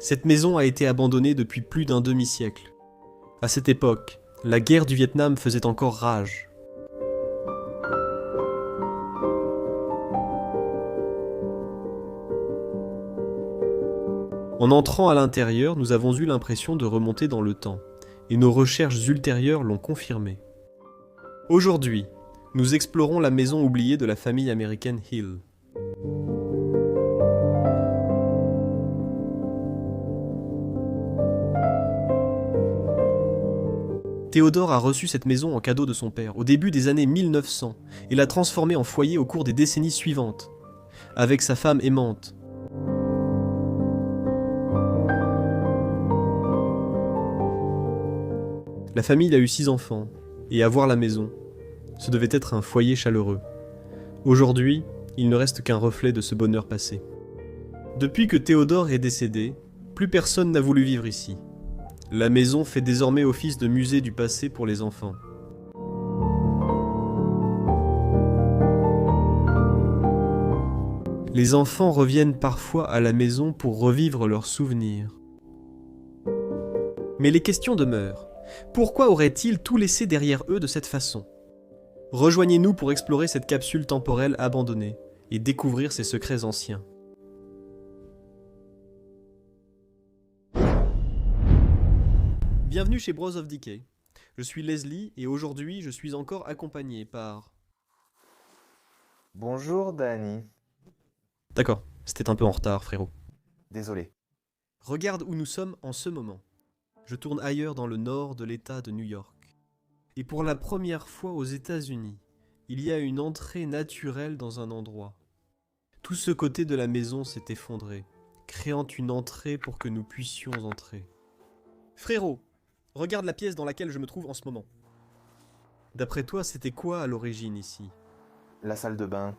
Cette maison a été abandonnée depuis plus d'un demi-siècle. À cette époque, la guerre du Vietnam faisait encore rage. En entrant à l'intérieur, nous avons eu l'impression de remonter dans le temps, et nos recherches ultérieures l'ont confirmé. Aujourd'hui, nous explorons la maison oubliée de la famille américaine Hill. Théodore a reçu cette maison en cadeau de son père au début des années 1900 et l'a transformée en foyer au cours des décennies suivantes, avec sa femme aimante. La famille a eu 6 enfants, et avoir la maison, ce devait être un foyer chaleureux. Aujourd'hui, il ne reste qu'un reflet de ce bonheur passé. Depuis que Théodore est décédé, plus personne n'a voulu vivre ici. La maison fait désormais office de musée du passé pour les enfants. Les enfants reviennent parfois à la maison pour revivre leurs souvenirs. Mais les questions demeurent. Pourquoi auraient-ils tout laissé derrière eux de cette façon ? Rejoignez-nous pour explorer cette capsule temporelle abandonnée et découvrir ses secrets anciens. Bienvenue chez Bros of Decay. Je suis Leslie et aujourd'hui je suis encore accompagné par... Bonjour Dani. D'accord, c'était un peu en retard frérot. Désolé. Regarde où nous sommes en ce moment. Je tourne ailleurs dans le nord de l'État de New York. Et pour la première fois aux États-Unis, il y a une entrée naturelle dans un endroit. Tout ce côté de la maison s'est effondré, créant une entrée pour que nous puissions entrer. Frérot, regarde la pièce dans laquelle je me trouve en ce moment. D'après toi, c'était quoi à l'origine ici ? La salle de bain.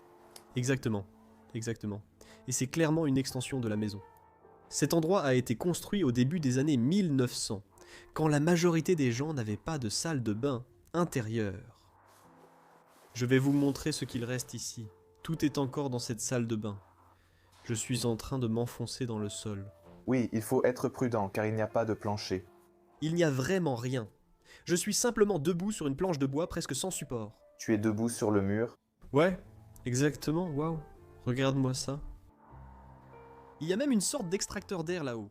Exactement. Et c'est clairement une extension de la maison. Cet endroit a été construit au début des années 1900, quand la majorité des gens n'avaient pas de salle de bain intérieure. Je vais vous montrer ce qu'il reste ici. Tout est encore dans cette salle de bain. Je suis en train de m'enfoncer dans le sol. Oui, il faut être prudent car il n'y a pas de plancher. Il n'y a vraiment rien. Je suis simplement debout sur une planche de bois presque sans support. Tu es debout sur le mur. Ouais, exactement, waouh. Regarde-moi ça. Il y a même une sorte d'extracteur d'air là-haut.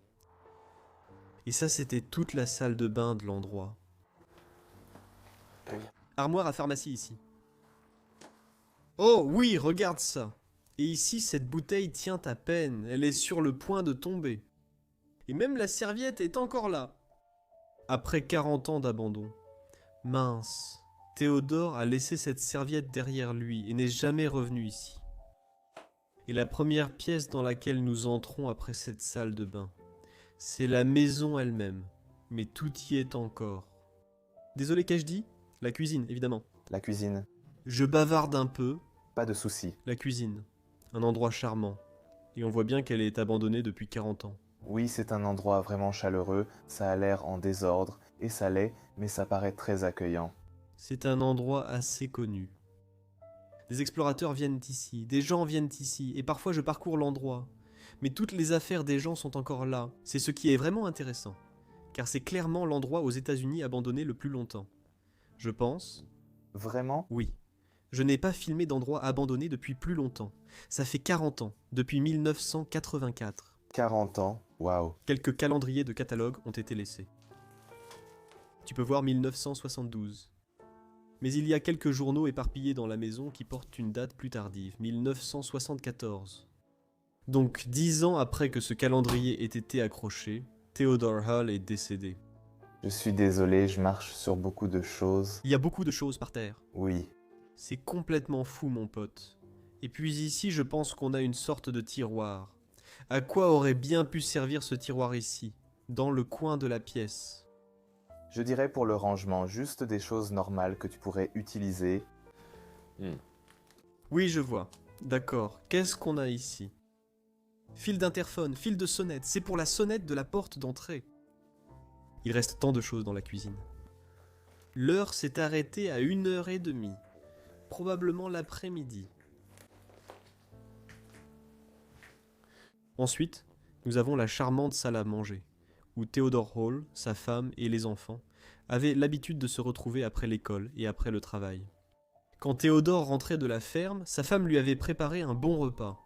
Et ça, c'était toute la salle de bain de l'endroit. Armoire à pharmacie ici. Oh oui, regarde ça. Et ici, cette bouteille tient à peine. Elle est sur le point de tomber. Et même la serviette est encore là. Après 40 ans d'abandon. Mince. Théodore a laissé cette serviette derrière lui et n'est jamais revenu ici. Et la première pièce dans laquelle nous entrons après cette salle de bain, c'est la maison elle-même. Mais tout y est encore. Désolé, qu'ai-je dit ? La cuisine, évidemment. La cuisine. Je bavarde un peu. Pas de souci. La cuisine. Un endroit charmant. Et on voit bien qu'elle est abandonnée depuis 40 ans. Oui, c'est un endroit vraiment chaleureux, ça a l'air en désordre, et ça l'est, mais ça paraît très accueillant. C'est un endroit assez connu. Des explorateurs viennent ici, des gens viennent ici, et parfois je parcours l'endroit. Mais toutes les affaires des gens sont encore là. C'est ce qui est vraiment intéressant. Car c'est clairement l'endroit aux États-Unis abandonné le plus longtemps. Je pense... Vraiment ? Oui. Je n'ai pas filmé d'endroit abandonné depuis plus longtemps. Ça fait 40 ans, depuis 1984. 40 ans, waouh. Quelques calendriers de catalogue ont été laissés. Tu peux voir 1972. Mais il y a quelques journaux éparpillés dans la maison qui portent une date plus tardive, 1974. Donc 10 ans après que ce calendrier ait été accroché, Theodore Hall est décédé. Je suis désolé, je marche sur beaucoup de choses. Il y a beaucoup de choses par terre. Oui. C'est complètement fou, mon pote. Et puis ici, je pense qu'on a une sorte de tiroir. À quoi aurait bien pu servir ce tiroir ici, dans le coin de la pièce ? Je dirais pour le rangement, juste des choses normales que tu pourrais utiliser. Oui, je vois. D'accord. Qu'est-ce qu'on a ici ? Fil d'interphone, fil de sonnette. C'est pour la sonnette de la porte d'entrée. Il reste tant de choses dans la cuisine. L'heure s'est arrêtée à 1h30. Probablement l'après-midi. Ensuite, nous avons la charmante salle à manger, où Theodore Hall, sa femme et les enfants avaient l'habitude de se retrouver après l'école et après le travail. Quand Théodore rentrait de la ferme, sa femme lui avait préparé un bon repas,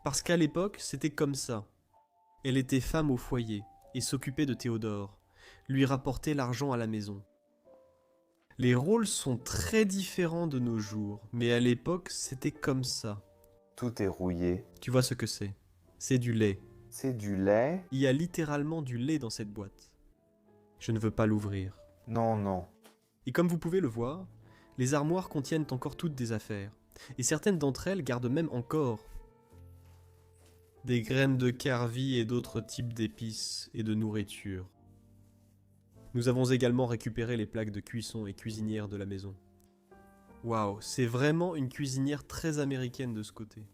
parce qu'à l'époque, c'était comme ça. Elle était femme au foyer et s'occupait de Théodore, lui rapportait l'argent à la maison. Les rôles sont très différents de nos jours, mais à l'époque, c'était comme ça. Tout est rouillé. Tu vois ce que c'est? C'est du lait. C'est du lait? Il y a littéralement du lait dans cette boîte. Je ne veux pas l'ouvrir. Non, non. Et comme vous pouvez le voir, les armoires contiennent encore toutes des affaires, et certaines d'entre elles gardent même encore des graines de carvi et d'autres types d'épices et de nourriture. Nous avons également récupéré les plaques de cuisson et cuisinière de la maison. Waouh, c'est vraiment une cuisinière très américaine de ce côté.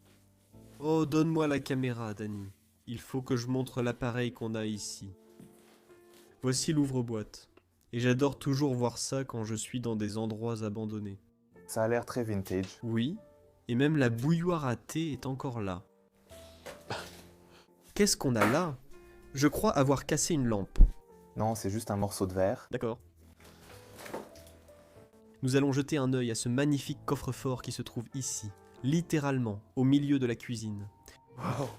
Oh, donne-moi la caméra, Danny. Il faut que je montre l'appareil qu'on a ici. Voici l'ouvre-boîte. Et j'adore toujours voir ça quand je suis dans des endroits abandonnés. Ça a l'air très vintage. Oui, et même la bouilloire à thé est encore là. Qu'est-ce qu'on a là? Je crois avoir cassé une lampe. Non, c'est juste un morceau de verre. D'accord. Nous allons jeter un œil à ce magnifique coffre-fort qui se trouve ici, littéralement, au milieu de la cuisine. Wow.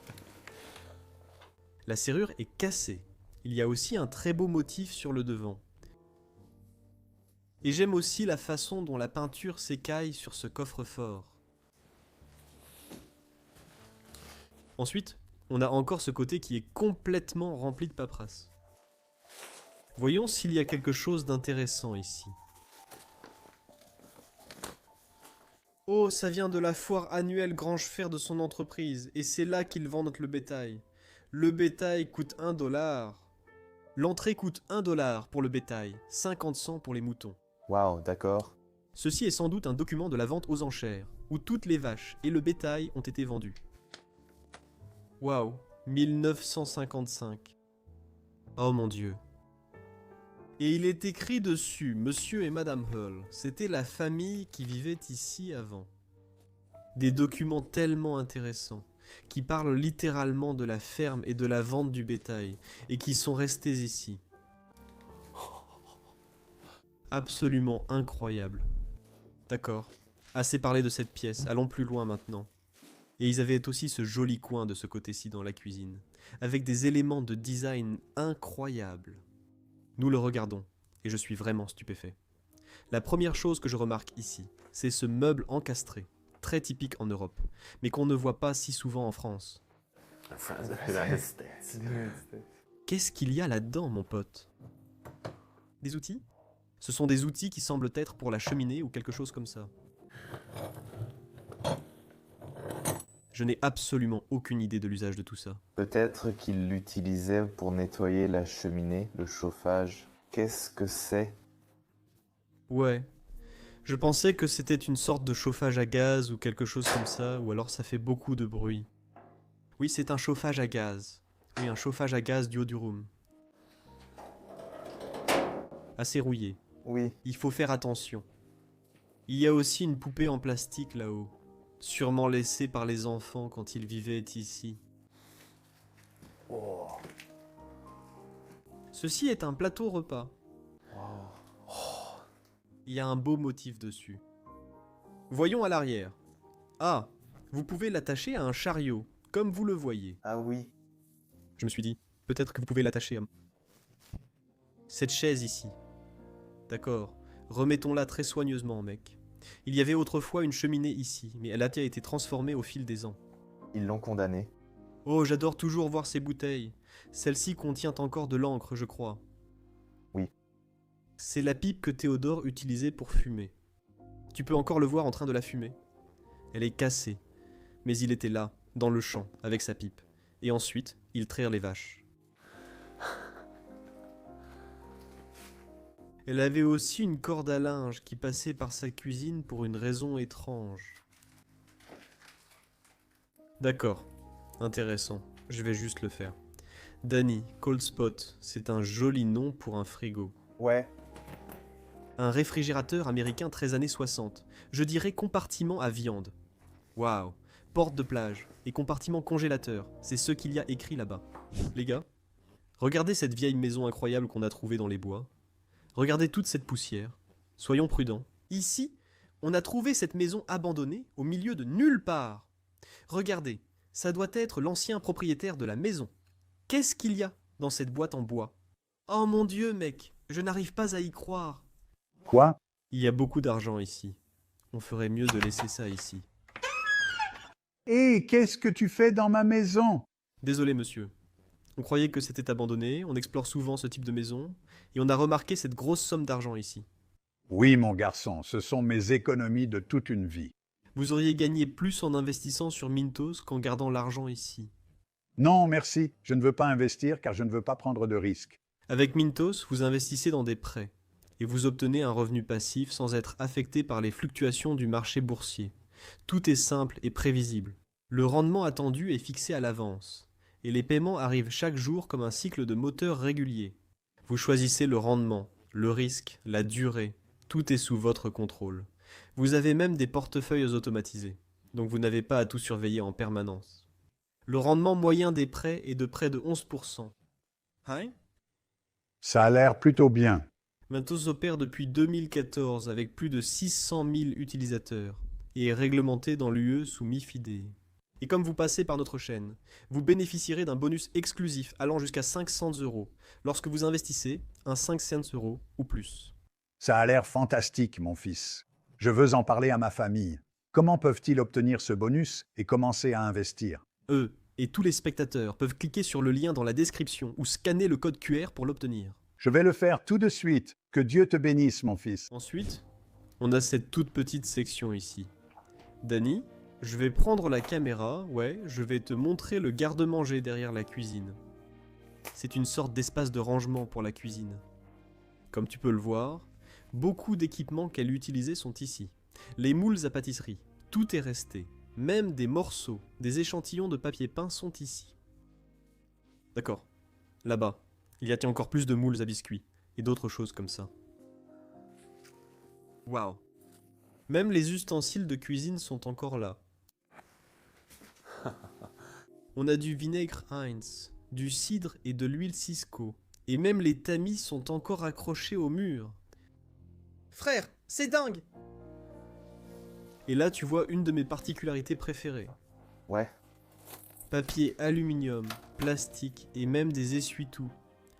La serrure est cassée. Il y a aussi un très beau motif sur le devant. Et j'aime aussi la façon dont la peinture s'écaille sur ce coffre-fort. Ensuite, on a encore ce côté qui est complètement rempli de paperasse. Voyons s'il y a quelque chose d'intéressant ici. Oh, ça vient de la foire annuelle Grange-Fer de son entreprise, et c'est là qu'ils vendent le bétail. Le bétail coûte 1 $. L'entrée coûte 1 $ pour le bétail, 50 cents pour les moutons. Waouh, d'accord. Ceci est sans doute un document de la vente aux enchères, où toutes les vaches et le bétail ont été vendus. Waouh, 1955. Oh mon Dieu. Et il est écrit dessus, Monsieur et Madame Hull, c'était la famille qui vivait ici avant. Des documents tellement intéressants, qui parlent littéralement de la ferme et de la vente du bétail, et qui sont restés ici. Absolument incroyable. D'accord, assez parlé de cette pièce, allons plus loin maintenant. Et ils avaient aussi ce joli coin de ce côté-ci dans la cuisine, avec des éléments de design incroyables. Nous le regardons, et je suis vraiment stupéfait. La première chose que je remarque ici, c'est ce meuble encastré, très typique en Europe, mais qu'on ne voit pas si souvent en France. Qu'est-ce qu'il y a là-dedans, mon pote? Des outils? Ce sont des outils qui semblent être pour la cheminée ou quelque chose comme ça. Je n'ai absolument aucune idée de l'usage de tout ça. Peut-être qu'il l'utilisait pour nettoyer la cheminée, le chauffage. Qu'est-ce que c'est? Ouais. Je pensais que c'était une sorte de chauffage à gaz ou quelque chose comme ça, ou alors ça fait beaucoup de bruit. Oui, c'est un chauffage à gaz. Oui, un chauffage à gaz du haut du room. Assez rouillé. Oui. Il faut faire attention. Il y a aussi une poupée en plastique là-haut. Sûrement laissée par les enfants quand ils vivaient ici. Oh. Ceci est un plateau repas. Wow. Il y a un beau motif dessus. Voyons à l'arrière. Ah, vous pouvez l'attacher à un chariot, comme vous le voyez. Ah oui. Je me suis dit, peut-être que vous pouvez l'attacher à... Cette chaise ici. D'accord, remettons-la très soigneusement, mec. Il y avait autrefois une cheminée ici, mais elle a été transformée au fil des ans. Ils l'ont condamné. Oh, j'adore toujours voir ces bouteilles. Celle-ci contient encore de l'encre, je crois. Oui. C'est la pipe que Théodore utilisait pour fumer. Tu peux encore le voir en train de la fumer. Elle est cassée, mais il était là, dans le champ, avec sa pipe. Et ensuite, ils trairent les vaches. Elle avait aussi une corde à linge qui passait par sa cuisine pour une raison étrange. D'accord, intéressant, je vais juste le faire. Danny, Cold Spot, c'est un joli nom pour un frigo. Ouais. Un réfrigérateur américain 13 années 60. Je dirais compartiment à viande. Waouh, porte de plage. et compartiment congélateur. C'est ce qu'il y a écrit là-bas. Les gars, regardez cette vieille maison incroyable qu'on a trouvée dans les bois. Regardez toute cette poussière. Soyons prudents. Ici, on a trouvé cette maison abandonnée au milieu de nulle part. Regardez, ça doit être l'ancien propriétaire de la maison. Qu'est-ce qu'il y a dans cette boîte en bois? Oh mon Dieu, mec, je n'arrive pas à y croire. Quoi? Il y a beaucoup d'argent ici. On ferait mieux de laisser ça ici. Hé, qu'est-ce que tu fais dans ma maison? Désolé, monsieur. On croyait que c'était abandonné, on explore souvent ce type de maison, et on a remarqué cette grosse somme d'argent ici. Oui, mon garçon, ce sont mes économies de toute une vie. Vous auriez gagné plus en investissant sur Mintos qu'en gardant l'argent ici. Non, merci, je ne veux pas investir car je ne veux pas prendre de risques. Avec Mintos, vous investissez dans des prêts, et vous obtenez un revenu passif sans être affecté par les fluctuations du marché boursier. Tout est simple et prévisible. Le rendement attendu est fixé à l'avance, et les paiements arrivent chaque jour comme un cycle de moteur régulier. Vous choisissez le rendement, le risque, la durée, tout est sous votre contrôle. Vous avez même des portefeuilles automatisés, donc vous n'avez pas à tout surveiller en permanence. Le rendement moyen des prêts est de près de 11%. Hein? Ça a l'air plutôt bien. Mintos opère depuis 2014 avec plus de 600 000 utilisateurs et est réglementé dans l'UE sous MiFID. Et comme vous passez par notre chaîne, vous bénéficierez d'un bonus exclusif allant jusqu'à 500 € lorsque vous investissez un 5 cents € ou plus. Ça a l'air fantastique, mon fils. Je veux en parler à ma famille. Comment peuvent-ils obtenir ce bonus et commencer à investir? Eux et tous les spectateurs peuvent cliquer sur le lien dans la description ou scanner le code QR pour l'obtenir. Je vais le faire tout de suite. Que Dieu te bénisse, mon fils. Ensuite, on a cette toute petite section ici. Dani, je vais prendre la caméra, je vais te montrer le garde-manger derrière la cuisine. C'est une sorte d'espace de rangement pour la cuisine. Comme tu peux le voir, beaucoup d'équipements qu'elle utilisait sont ici. Les moules à pâtisserie, tout est resté. Même des morceaux, des échantillons de papier peint sont ici. D'accord. Là-bas, il y a encore plus de moules à biscuits et d'autres choses comme ça. Waouh. Même les ustensiles de cuisine sont encore là. On a du vinaigre Heinz, du cidre et de l'huile Cisco. Et même les tamis sont encore accrochés au mur. Frère, c'est dingue! Et là, tu vois une de mes particularités préférées. Ouais, Papier aluminium, plastique et même des essuie-tout.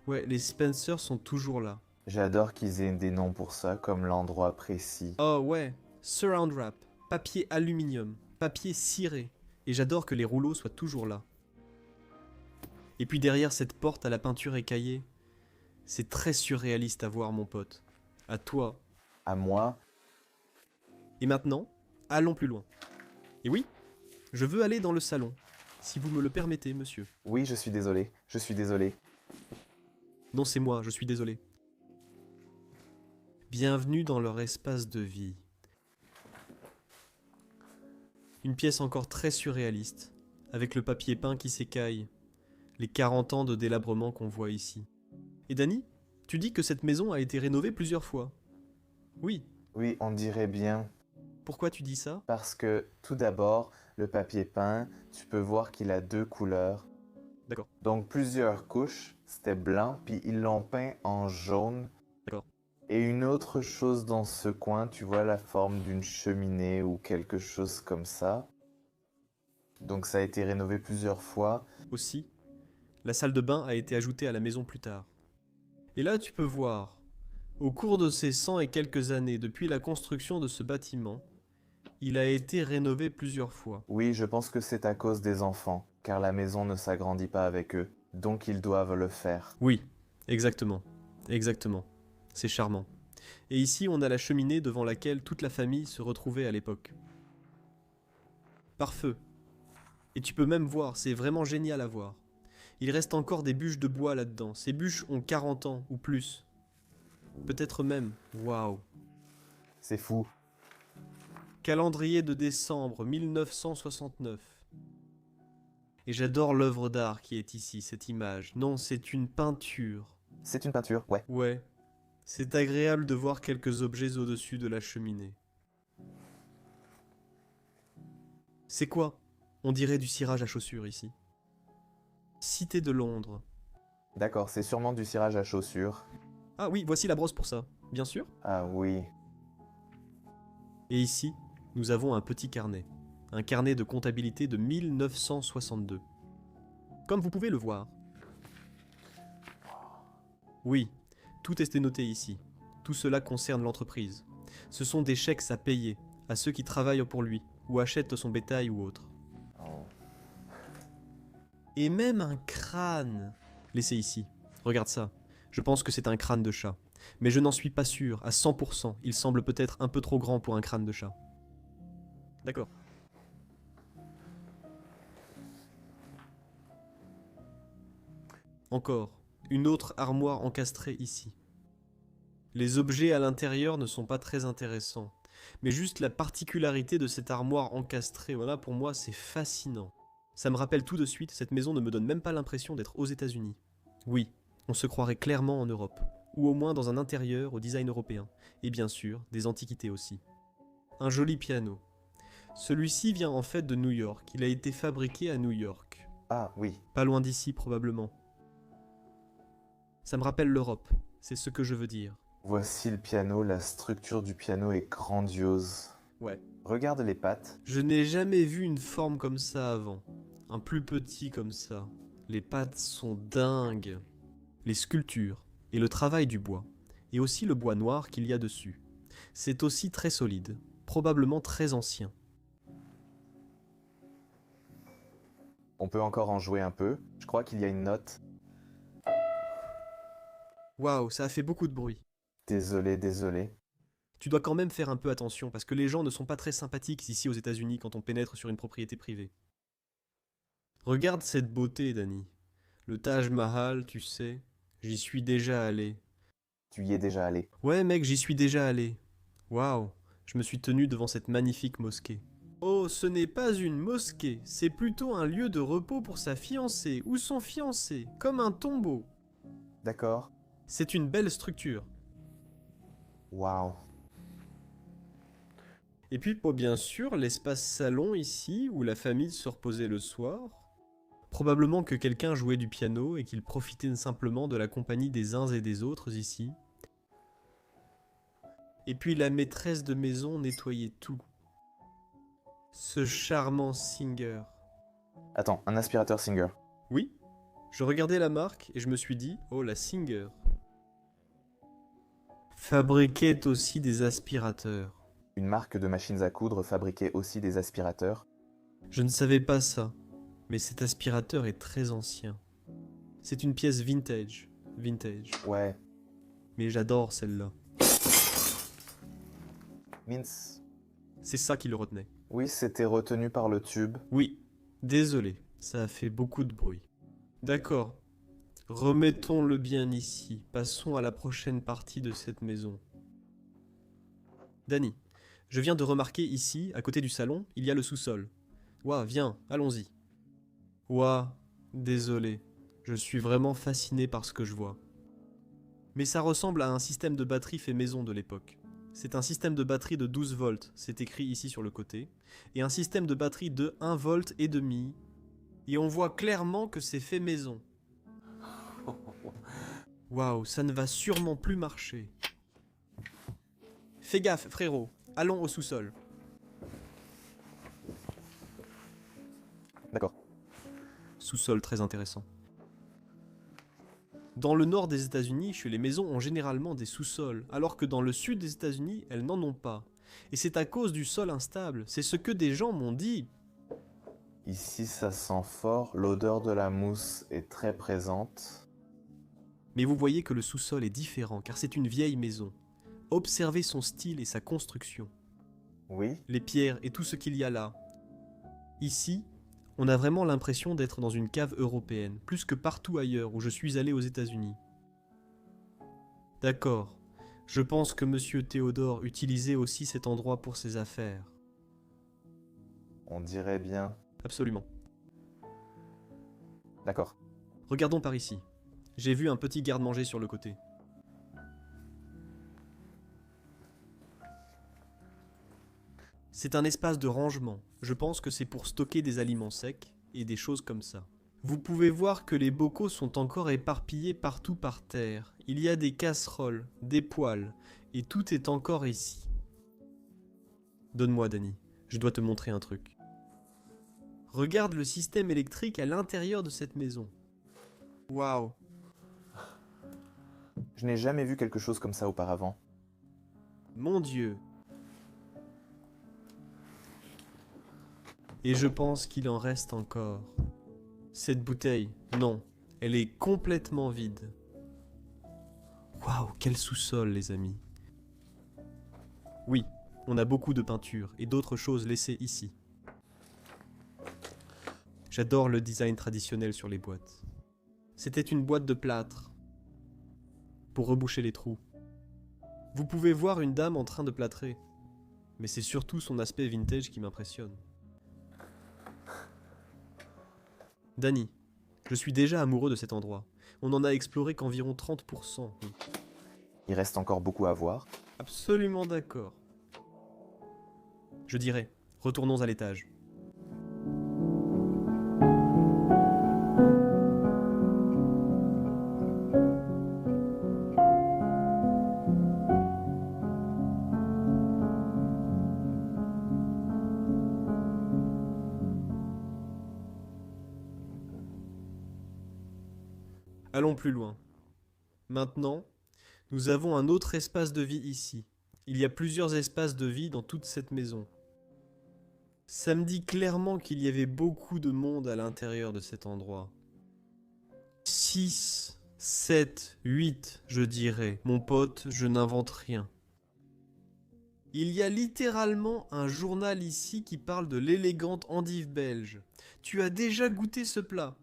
Ouais, les Spencer sont toujours là. j'adore qu'ils aient des noms pour ça, comme l'endroit précis. Oh ouais, Surround Wrap, papier aluminium, papier ciré. Et j'adore que les rouleaux soient toujours là. Et puis derrière cette porte à la peinture écaillée, c'est très surréaliste à voir, mon pote. À toi. À moi, Et maintenant, allons plus loin. Et oui, je veux aller dans le salon, si vous me le permettez, monsieur. oui, je suis désolé, je suis désolé. Non, c'est moi, je suis désolé. Bienvenue dans leur espace de vie. Une pièce encore très surréaliste, avec le papier peint qui s'écaille, les 40 ans de délabrement qu'on voit ici. Et Dani, tu dis que cette maison a été rénovée plusieurs fois. Oui, Oui, on dirait bien, pourquoi tu dis ça? parce que tout d'abord, le papier peint, tu peux voir qu'il a 2 couleurs. D'accord, Donc plusieurs couches, c'était blanc, puis ils l'ont peint en jaune. d'accord. Et une autre chose dans ce coin, tu vois la forme d'une cheminée ou quelque chose comme ça. Donc ça a été rénové plusieurs fois. Aussi, la salle de bain a été ajoutée à la maison plus tard. Et là, tu peux voir, au cours de ces 100 et quelques années depuis la construction de ce bâtiment, il a été rénové plusieurs fois. Oui, je pense que c'est à cause des enfants, car la maison ne s'agrandit pas avec eux. Donc ils doivent le faire. Oui, exactement, exactement. C'est charmant. Et ici, on a la cheminée devant laquelle toute la famille se retrouvait à l'époque. Par feu. Et tu peux même voir, c'est vraiment génial à voir. Il reste encore des bûches de bois là-dedans. Ces bûches ont 40 ans ou plus. Peut-être même. Waouh. C'est fou. Calendrier de décembre 1969. Et j'adore l'œuvre d'art qui est ici, cette image. Non, c'est une peinture. C'est une peinture, ouais. Ouais. C'est agréable de voir quelques objets au-dessus de la cheminée. C'est quoi? On dirait du cirage à chaussures ici. Cité de Londres. D'accord, c'est sûrement du cirage à chaussures. Ah oui, voici la brosse pour ça, bien sûr. Ah oui. Et ici, nous avons un petit carnet. Un carnet de comptabilité de 1962. Comme vous pouvez le voir. Oui, tout est noté ici. Tout cela concerne l'entreprise. Ce sont des chèques à payer à ceux qui travaillent pour lui, ou achètent son bétail ou autre. Oh. Et même un crâne. Laissez ici. Regarde ça. Je pense que c'est un crâne de chat. Mais je n'en suis pas sûr, à 100%. Il semble peut-être un peu trop grand pour un crâne de chat. D'accord. Encore, une autre armoire encastrée ici. Les objets à l'intérieur ne sont pas très intéressants. Mais juste la particularité de cette armoire encastrée, voilà, pour moi, c'est fascinant. Ça me rappelle tout de suite, cette maison ne me donne même pas l'impression d'être aux États-Unis. Oui, on se croirait clairement en Europe, ou au moins dans un intérieur au design européen, et bien sûr, des antiquités aussi. Un joli piano. Celui-ci vient en fait de New York, il a été fabriqué à New York. Ah oui. Pas loin d'ici probablement. Ça me rappelle l'Europe, c'est ce que je veux dire. Voici le piano, la structure du piano est grandiose. Ouais. Regarde les pattes. Je n'ai jamais vu une forme comme ça avant. Un plus petit comme ça. Les pattes sont dingues. Les sculptures et le travail du bois. Et aussi le bois noir qu'il y a dessus. C'est aussi très solide. Probablement très ancien. On peut encore en jouer un peu. Je crois qu'il y a une note. Waouh, ça a fait beaucoup de bruit. Désolé, désolé. Tu dois quand même faire un peu attention parce que les gens ne sont pas très sympathiques ici aux États-Unis quand on pénètre sur une propriété privée. Regarde cette beauté, Danny. Le Taj Mahal, tu sais, j'y suis déjà allé. Tu y es déjà allé. Ouais, mec, j'y suis déjà allé. Waouh, je me suis tenu devant cette magnifique mosquée. Oh, ce n'est pas une mosquée, c'est plutôt un lieu de repos pour sa fiancée ou son fiancé, comme un tombeau. D'accord. C'est une belle structure. Waouh. Et puis, bien sûr, l'espace salon ici, où la famille se reposait le soir. Probablement que quelqu'un jouait du piano et qu'il profitait simplement de la compagnie des uns et des autres ici. Et puis la maîtresse de maison nettoyait tout. Ce charmant Singer. Attends, un aspirateur Singer. Oui, je regardais la marque et je me suis dit, oh la Singer. Fabriquait aussi des aspirateurs. Une marque de machines à coudre fabriquait aussi des aspirateurs. Je ne savais pas ça, mais cet aspirateur est très ancien. C'est une pièce vintage. Vintage. Ouais. Mais j'adore celle-là. Mince. C'est ça qui le retenait. Oui, c'était retenu par le tube. Oui, désolé, ça a fait beaucoup de bruit. D'accord. Remettons-le bien ici. Passons à la prochaine partie de cette maison. Danny, je viens de remarquer ici, à côté du salon, il y a le sous-sol. Ouah, viens, allons-y. Ouah, désolé. Je suis vraiment fasciné par ce que je vois. Mais ça ressemble à un système de batterie fait maison de l'époque. C'est un système de batterie de 12 volts, c'est écrit ici sur le côté, et un système de batterie de 1 volt et demi. Et on voit clairement que c'est fait maison. Waouh, ça ne va sûrement plus marcher. Fais gaffe, frérot. Allons au sous-sol. D'accord. Sous-sol très intéressant. Dans le nord des États-Unis, les maisons ont généralement des sous-sols, alors que dans le sud des États-Unis, elles n'en ont pas. Et c'est à cause du sol instable, c'est ce que des gens m'ont dit. Ici, ça sent fort. L'odeur de la mousse est très présente. Mais vous voyez que le sous-sol est différent, car c'est une vieille maison. Observez son style et sa construction. Oui. Les pierres et tout ce qu'il y a là. Ici, on a vraiment l'impression d'être dans une cave européenne, plus que partout ailleurs où je suis allé aux États-Unis. D'accord. Je pense que Monsieur Théodore utilisait aussi cet endroit pour ses affaires. On dirait bien. Absolument. D'accord. Regardons par ici. J'ai vu un petit garde-manger sur le côté. C'est un espace de rangement. Je pense que c'est pour stocker des aliments secs et des choses comme ça. Vous pouvez voir que les bocaux sont encore éparpillés partout par terre. Il y a des casseroles, des poêles, et tout est encore ici. Donne-moi, Danny. Je dois te montrer un truc. Regarde le système électrique à l'intérieur de cette maison. Waouh. Je n'ai jamais vu quelque chose comme ça auparavant. Mon Dieu. Et je pense qu'il en reste encore. Cette bouteille, non, elle est complètement vide. Waouh, quel sous-sol, les amis. Oui, on a beaucoup de peintures et d'autres choses laissées ici. J'adore le design traditionnel sur les boîtes. C'était une boîte de plâtre pour reboucher les trous. Vous pouvez voir une dame en train de plâtrer, mais c'est surtout son aspect vintage qui m'impressionne. Danny, je suis déjà amoureux de cet endroit. On n'en a exploré qu'environ 30%. Oui. Il reste encore beaucoup à voir. Absolument d'accord. Je dirais, retournons à l'étage. Allons plus loin. Maintenant, nous avons un autre espace de vie ici. Il y a plusieurs espaces de vie dans toute cette maison. Ça me dit clairement qu'il y avait beaucoup de monde à l'intérieur de cet endroit. 6, 7, 8, je dirais. Mon pote, je n'invente rien. Il y a littéralement un journal ici qui parle de l'élégante endive belge. Tu as déjà goûté ce plat?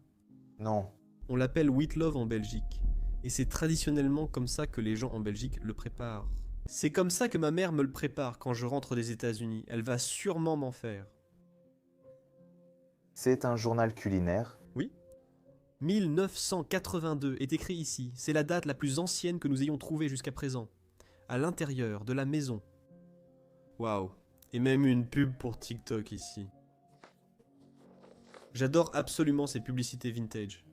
Non. On l'appelle Wheatlove en Belgique. Et c'est traditionnellement comme ça que les gens en Belgique le préparent. C'est comme ça que ma mère me le prépare quand je rentre des États-Unis. Elle va sûrement m'en faire. C'est un journal culinaire. Oui. 1982 est écrit ici. C'est la date la plus ancienne que nous ayons trouvée jusqu'à présent. À l'intérieur de la maison. Waouh. Et même une pub pour TikTok ici. J'adore absolument ces publicités vintage.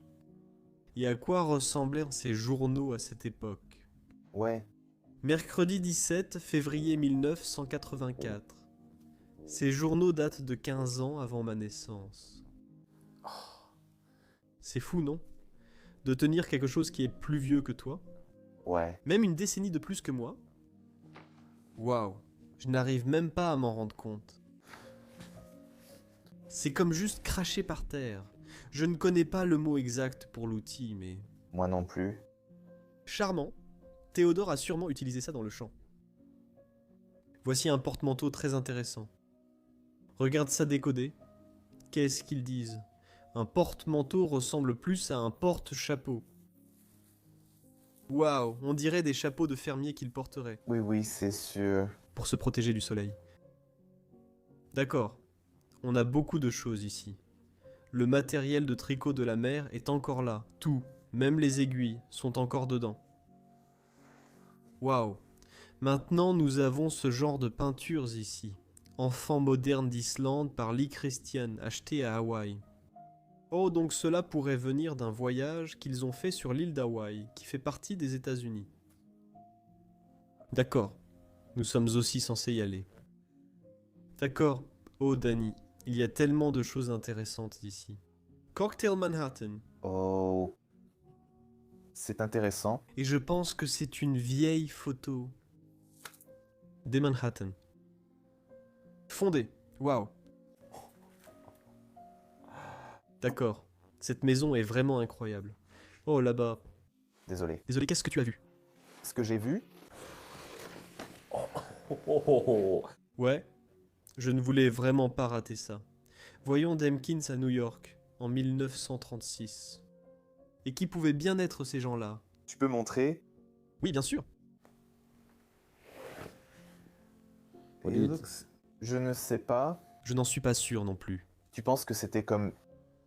Et à quoi ressemblaient ces journaux à cette époque? Ouais. Mercredi 17 février 1984. Ces journaux datent de 15 ans avant ma naissance. C'est fou, non? De tenir quelque chose qui est plus vieux que toi? Ouais. Même une décennie de plus que moi? Waouh, je n'arrive même pas à m'en rendre compte. C'est comme juste cracher par terre. Je ne connais pas le mot exact pour l'outil, mais... Moi non plus. Charmant. Théodore a sûrement utilisé ça dans le champ. Voici un porte-manteau très intéressant. Regarde ça décodé. Qu'est-ce qu'ils disent? Un porte-manteau ressemble plus à un porte-chapeau. Waouh, on dirait des chapeaux de fermier qu'ils porteraient. Oui, oui, c'est sûr. Pour se protéger du soleil. D'accord. On a beaucoup de choses ici. Le matériel de tricot de la mère est encore là. Tout, même les aiguilles, sont encore dedans. Waouh. Maintenant, nous avons ce genre de peintures ici. Enfant moderne d'Islande par Lee Christian, acheté à Hawaï. Oh, donc cela pourrait venir d'un voyage qu'ils ont fait sur l'île d'Hawaï, qui fait partie des États-Unis. D'accord. Nous sommes aussi censés y aller. D'accord. Oh, Danny, il y a tellement de choses intéressantes ici. Cocktail Manhattan. Oh. C'est intéressant. Et je pense que c'est une vieille photo. Des Manhattan. Fondé. Waouh. D'accord. Cette maison est vraiment incroyable. Oh, là-bas. Désolé. Désolé, qu'est-ce que tu as vu? Ce que j'ai vu... Ouais. Je ne voulais vraiment pas rater ça. Voyons Demkins à New York, en 1936. Et qui pouvaient bien être ces gens-là? Tu peux montrer? Oui, bien sûr. Et je ne sais pas. Je n'en suis pas sûr non plus. Tu penses que c'était comme...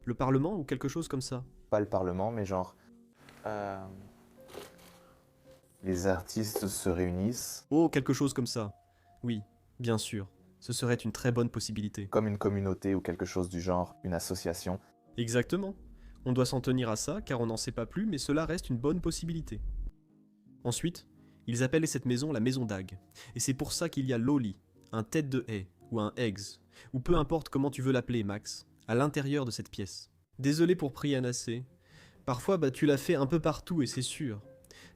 Le Parlement ou quelque chose comme ça? Pas le Parlement, mais genre... Les artistes se réunissent. Oh, quelque chose comme ça. Oui, bien sûr. Ce serait une très bonne possibilité. Comme une communauté ou quelque chose du genre, une association. Exactement. On doit s'en tenir à ça, car on n'en sait pas plus, mais cela reste une bonne possibilité. Ensuite, ils appellent cette maison la maison d'Ag. Et c'est pour ça qu'il y a Loli, un tête de haie, ou un eggs, ou peu importe comment tu veux l'appeler, Max, à l'intérieur de cette pièce. Désolé pour Priyanacé. Parfois, tu l'as fait un peu partout, et c'est sûr.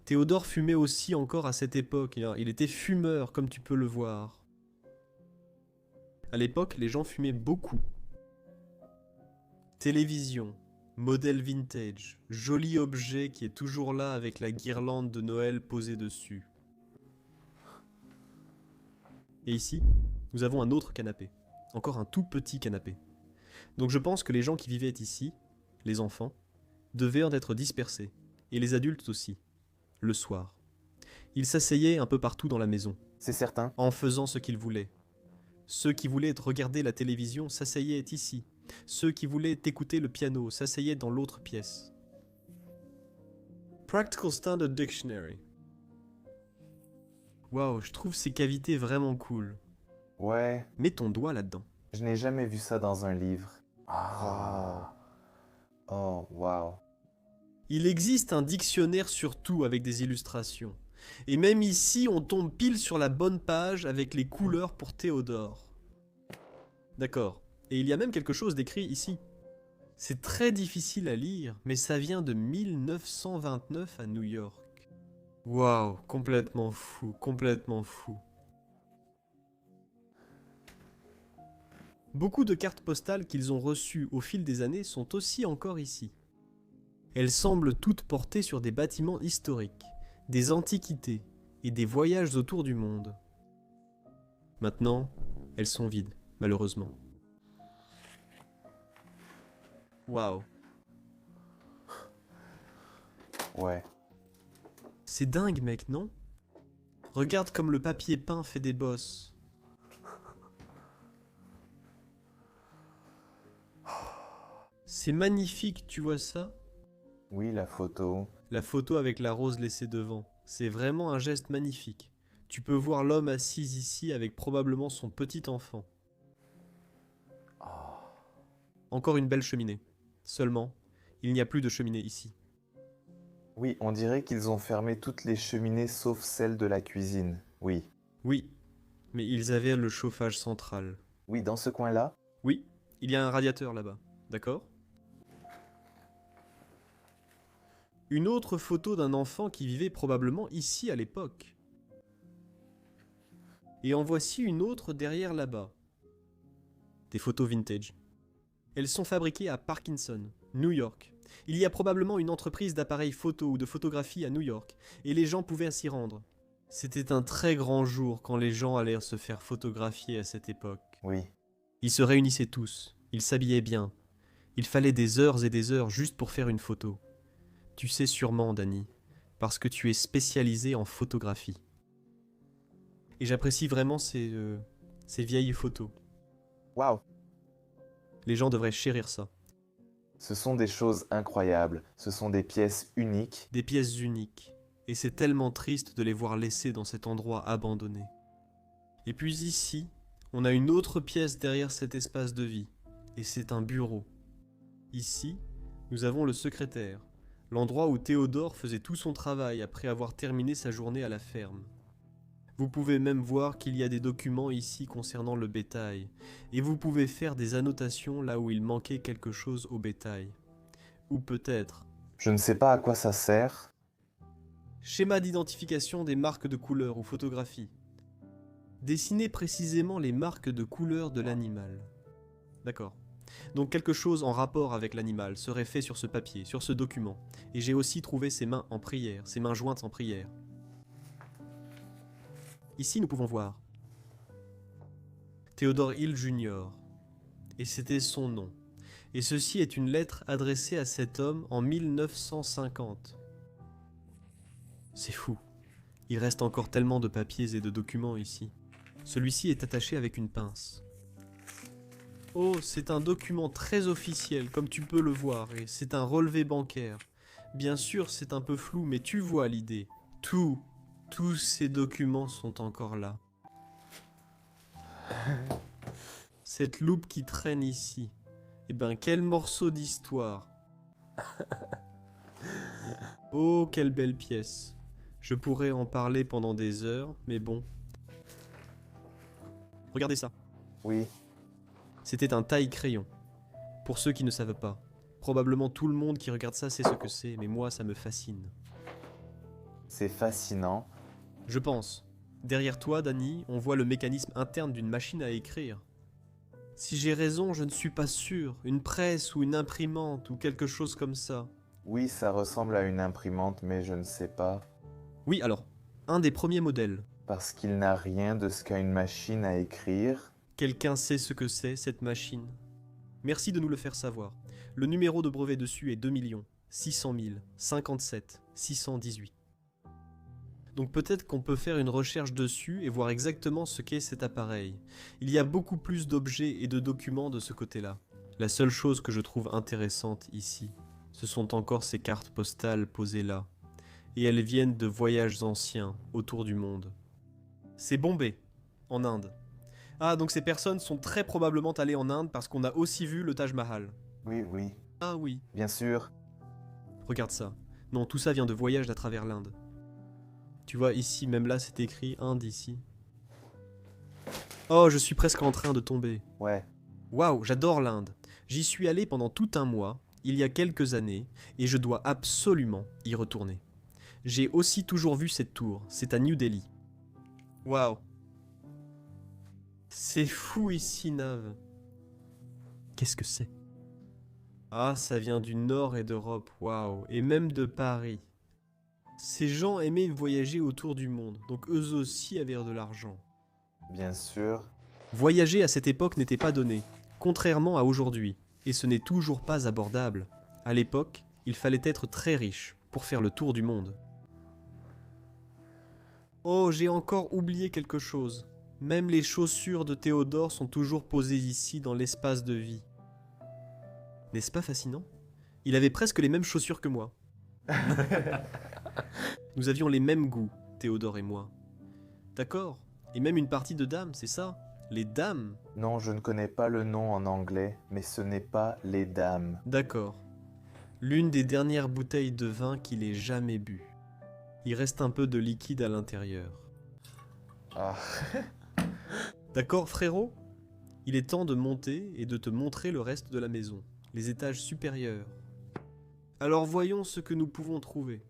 Théodore fumait aussi encore à cette époque, il était fumeur, comme tu peux le voir. À l'époque, les gens fumaient beaucoup. Télévision, modèle vintage, joli objet qui est toujours là avec la guirlande de Noël posée dessus. Et ici, nous avons un autre canapé. Encore un tout petit canapé. Donc je pense que les gens qui vivaient ici, les enfants, devaient en être dispersés. Et les adultes aussi. Le soir. Ils s'asseyaient un peu partout dans la maison. C'est certain. En faisant ce qu'ils voulaient. Ceux qui voulaient regarder la télévision s'asseyaient ici. Ceux qui voulaient écouter le piano s'asseyaient dans l'autre pièce. Practical Standard Dictionary. Waouh, je trouve ces cavités vraiment cool. Ouais, Mets ton doigt là-dedans. je n'ai jamais vu ça dans un livre. Ah. Oh, wow. Il existe un dictionnaire sur tout avec des illustrations. Et même ici, on tombe pile sur la bonne page avec les couleurs pour Théodore. D'accord. Et il y a même quelque chose d'écrit ici. C'est très difficile à lire, mais ça vient de 1929 à New York. Waouh, complètement fou, complètement fou. Beaucoup de cartes postales qu'ils ont reçues au fil des années sont aussi encore ici. Elles semblent toutes porter sur des bâtiments historiques, des antiquités et des voyages autour du monde. Maintenant, elles sont vides, malheureusement. Waouh. Ouais. C'est dingue, mec, non? Regarde comme le papier peint fait des bosses. C'est magnifique, tu vois ça? Oui, la photo. La photo avec la rose laissée devant. C'est vraiment un geste magnifique. Tu peux voir l'homme assis ici avec probablement son petit enfant. Encore une belle cheminée. Seulement, il n'y a plus de cheminée ici. Oui, on dirait qu'ils ont fermé toutes les cheminées sauf celle de la cuisine. Oui. Oui, mais ils avaient le chauffage central. Oui, dans ce coin-là? Oui, il y a un radiateur là-bas, d'accord? Une autre photo d'un enfant qui vivait probablement ici à l'époque. Et en voici une autre derrière là-bas. Des photos vintage. Elles sont fabriquées à Parkinson, New York. Il y a probablement une entreprise d'appareils photo ou de photographie à New York, et les gens pouvaient s'y rendre. C'était un très grand jour quand les gens allaient se faire photographier à cette époque. Oui. Ils se réunissaient tous, ils s'habillaient bien. Il fallait des heures et des heures juste pour faire une photo. Tu sais sûrement, Danny, parce que tu es spécialisé en photographie. Et j'apprécie vraiment ces vieilles photos. Waouh. Les gens devraient chérir ça. Ce sont des choses incroyables. Ce sont des pièces uniques. Des pièces uniques. Et c'est tellement triste de les voir laissées dans cet endroit abandonné. Et puis ici, on a une autre pièce derrière cet espace de vie. Et c'est un bureau. Ici, nous avons le secrétaire. L'endroit où Théodore faisait tout son travail après avoir terminé sa journée à la ferme. Vous pouvez même voir qu'il y a des documents ici concernant le bétail, et vous pouvez faire des annotations là où il manquait quelque chose au bétail. Ou peut-être, Je ne sais pas à quoi ça sert. schéma d'identification des marques de couleurs ou photographies. Dessiner précisément les marques de couleurs de l'animal. D'accord. Donc quelque chose en rapport avec l'animal serait fait sur ce papier, sur ce document. Et j'ai aussi trouvé ses mains en prière, ses mains jointes en prière. Ici, nous pouvons voir Theodore Hill Jr. Et c'était son nom. Et ceci est une lettre adressée à cet homme en 1950. C'est fou. Il reste encore tellement de papiers et de documents ici. Celui-ci est attaché avec une pince. Oh, c'est un document très officiel, comme tu peux le voir, et c'est un relevé bancaire. Bien sûr, c'est un peu flou, mais tu vois l'idée. Tous ces documents sont encore là. Cette loupe qui traîne ici. Eh ben, quel morceau d'histoire. Oh, quelle belle pièce. Je pourrais en parler pendant des heures, mais bon. Regardez ça. Oui, C'était un taille-crayon. Pour ceux qui ne savent pas. Probablement tout le monde qui regarde ça sait ce que c'est, mais moi ça me fascine. c'est fascinant. Je pense. Derrière toi, Danny, on voit le mécanisme interne d'une machine à écrire. Si j'ai raison, je ne suis pas sûr. Une presse ou une imprimante ou quelque chose comme ça. Oui, ça ressemble à une imprimante, mais je ne sais pas. Oui, alors, un des premiers modèles. Parce qu'il n'a rien de ce qu'a une machine à écrire. Quelqu'un sait ce que c'est, cette machine? Merci de nous le faire savoir. Le numéro de brevet dessus est 2 600 57 618. Donc peut-être qu'on peut faire une recherche dessus et voir exactement ce qu'est cet appareil. Il y a beaucoup plus d'objets et de documents de ce côté-là. La seule chose que je trouve intéressante ici, ce sont encore ces cartes postales posées là. Et elles viennent de voyages anciens autour du monde. C'est Bombay, en Inde. Ah, donc ces personnes sont très probablement allées en Inde parce qu'on a aussi vu le Taj Mahal. Oui, oui, Ah oui, bien sûr. regarde ça. Non, tout ça vient de voyages à travers l'Inde. Tu vois, ici, même là, c'est écrit Inde ici. Oh, je suis presque en train de tomber. Ouais, Waouh, j'adore l'Inde. J'y suis allé pendant tout un mois, il y a quelques années, et je dois absolument y retourner. J'ai aussi toujours vu cette tour, c'est à New Delhi. Waouh. C'est fou ici, Nav. Qu'est-ce que c'est? Ah, ça vient du nord et d'Europe, waouh, et même de Paris. Ces gens aimaient voyager autour du monde, donc eux aussi avaient de l'argent. bien sûr. Voyager à cette époque n'était pas donné, contrairement à aujourd'hui, et ce n'est toujours pas abordable. À l'époque, il fallait être très riche pour faire le tour du monde. Oh, j'ai encore oublié quelque chose. Même les chaussures de Théodore sont toujours posées ici dans l'espace de vie. N'est-ce pas fascinant? Il avait presque les mêmes chaussures que moi. Nous avions les mêmes goûts, Théodore et moi. D'accord? Et même une partie de dames, c'est ça? Les dames? Non, je ne connais pas le nom en anglais, mais ce n'est pas les dames. D'accord. L'une des dernières bouteilles de vin qu'il ait jamais bu. Il reste un peu de liquide à l'intérieur. Ah, D'accord, frérot? Il est temps de monter et de te montrer le reste de la maison, les étages supérieurs. Alors voyons ce que nous pouvons trouver.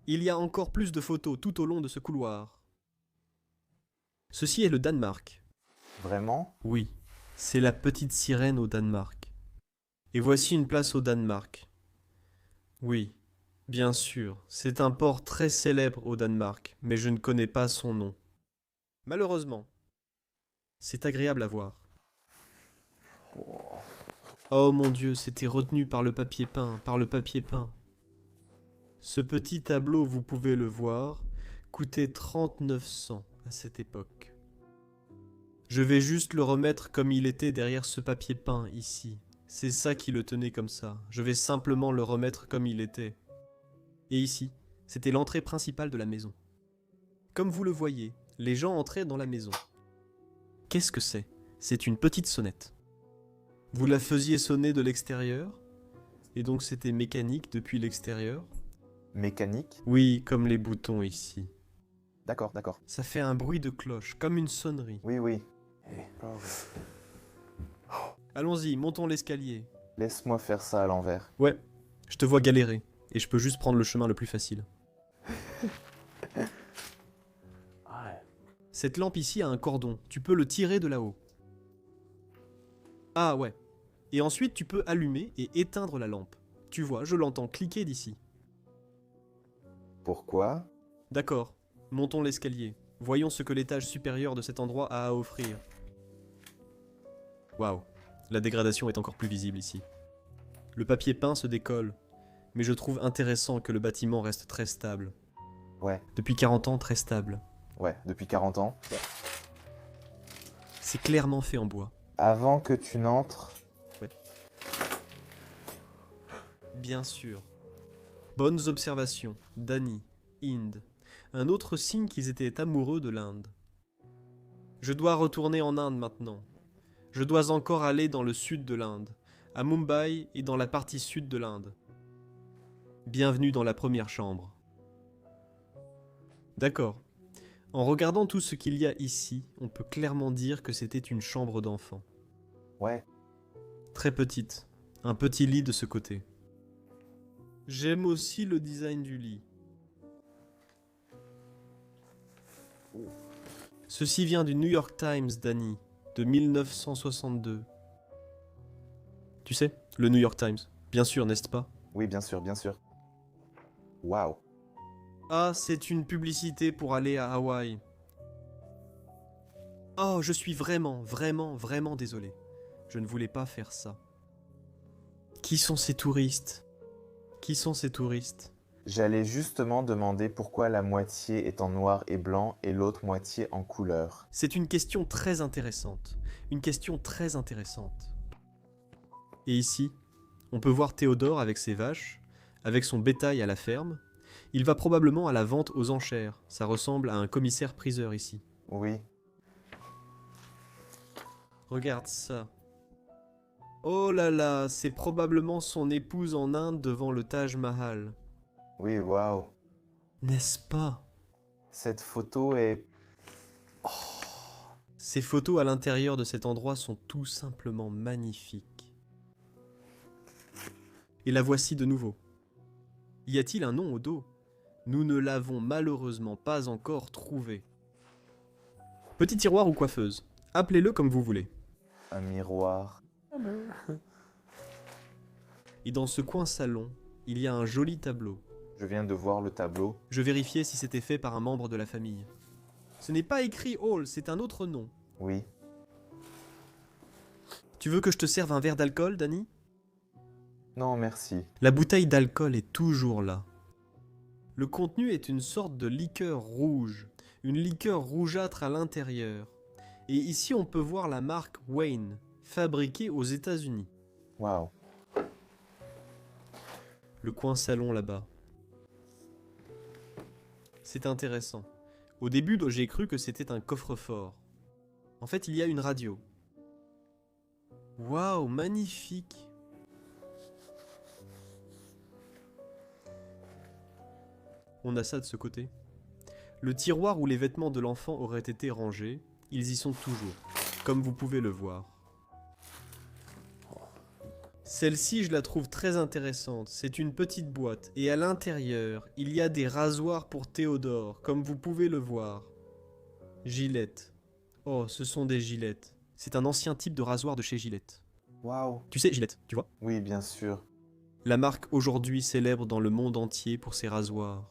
Il y a encore plus de photos tout au long de ce couloir. Ceci est le Danemark. vraiment? Oui, c'est la petite sirène au Danemark. Et voici une place au Danemark. Oui, bien sûr, c'est un port très célèbre au Danemark, mais je ne connais pas son nom. Malheureusement. C'est agréable à voir. Oh mon Dieu, c'était retenu par le papier peint, par le papier peint. Ce petit tableau, vous pouvez le voir, coûtait 3900 à cette époque. Je vais juste le remettre comme il était derrière ce papier peint ici. C'est ça qui le tenait comme ça. Je vais simplement le remettre comme il était. Et ici, c'était l'entrée principale de la maison. Comme vous le voyez, les gens entraient dans la maison. Qu'est-ce que c'est? C'est une petite sonnette. Vous la faisiez sonner de l'extérieur, et donc c'était mécanique depuis l'extérieur. Mécanique? Oui, comme les boutons ici. D'accord, d'accord. Ça fait un bruit de cloche, comme une sonnerie. Oui, oui. Allons-y, montons l'escalier. Laisse-moi faire ça à l'envers. Ouais, je te vois galérer, et je peux juste prendre le chemin le plus facile. Cette lampe ici a un cordon, tu peux le tirer de là-haut. Ah ouais. Et ensuite tu peux allumer et éteindre la lampe. Tu vois, je l'entends cliquer d'ici. Pourquoi? D'accord, montons l'escalier. Voyons ce que l'étage supérieur de cet endroit a à offrir. Waouh, la dégradation est encore plus visible ici. Le papier peint se décolle, mais je trouve intéressant que le bâtiment reste très stable. Ouais, Depuis 40 ans, très stable. ouais, depuis 40 ans. C'est clairement fait en bois. Avant que tu n'entres, Bien sûr. Bonnes observations, Dany, Inde. Un autre signe qu'ils étaient amoureux de l'Inde. Je dois retourner en Inde maintenant. Je dois encore aller dans le sud de l'Inde, à Mumbai et dans la partie sud de l'Inde. Bienvenue dans la première chambre. D'accord. En regardant tout ce qu'il y a ici, on peut clairement dire que c'était une chambre d'enfant. Ouais, Très petite. Un petit lit de ce côté. J'aime aussi le design du lit. Ceci vient du New York Times, Danny, de 1962. Tu sais, le New York Times. Bien sûr, n'est-ce pas? oui, bien sûr, bien sûr. Waouh. Ah, c'est une publicité pour aller à Hawaï. Oh, je suis vraiment, vraiment, vraiment désolé. Je ne voulais pas faire ça. Qui sont ces touristes? Qui sont ces touristes? J'allais justement demander pourquoi la moitié est en noir et blanc et l'autre moitié en couleur. C'est une question très intéressante. Une question très intéressante. Et ici, on peut voir Théodore avec ses vaches, avec son bétail à la ferme. Il va probablement à la vente aux enchères. Ça ressemble à un commissaire-priseur ici. Oui, Regarde ça. Oh là là, c'est probablement son épouse en Inde devant le Taj Mahal. oui, waouh. N'est-ce pas? Cette photo est... Ces photos à l'intérieur de cet endroit sont tout simplement magnifiques. Et la voici de nouveau. Y a-t-il un nom au dos? Nous ne l'avons malheureusement pas encore trouvé. Petit tiroir ou coiffeuse, appelez-le comme vous voulez. un miroir. Et dans ce coin salon, il y a un joli tableau. Je viens de voir le tableau. Je vérifiais si c'était fait par un membre de la famille. Ce n'est pas écrit Hall, c'est un autre nom. Oui, Tu veux que je te serve un verre d'alcool, Danny? non, merci. La bouteille d'alcool est toujours là. Le contenu est une sorte de liqueur rouge, une liqueur rougeâtre à l'intérieur. Et ici on peut voir la marque Wayne, fabriquée aux États-Unis. Waouh. Le coin salon là-bas. C'est intéressant. Au début, j'ai cru que c'était un coffre-fort. En fait, il y a une radio. Waouh, magnifique! On a ça de ce côté. Le tiroir où les vêtements de l'enfant auraient été rangés, ils y sont toujours, comme vous pouvez le voir. Celle-ci, je la trouve très intéressante. C'est une petite boîte, et à l'intérieur, il y a des rasoirs pour Théodore, comme vous pouvez le voir. Gillette. Oh, ce sont des Gillette. C'est un ancien type de rasoir de chez Gillette. Waouh. Tu sais, Gillette, tu vois? Oui, bien sûr. La marque aujourd'hui célèbre dans le monde entier pour ses rasoirs.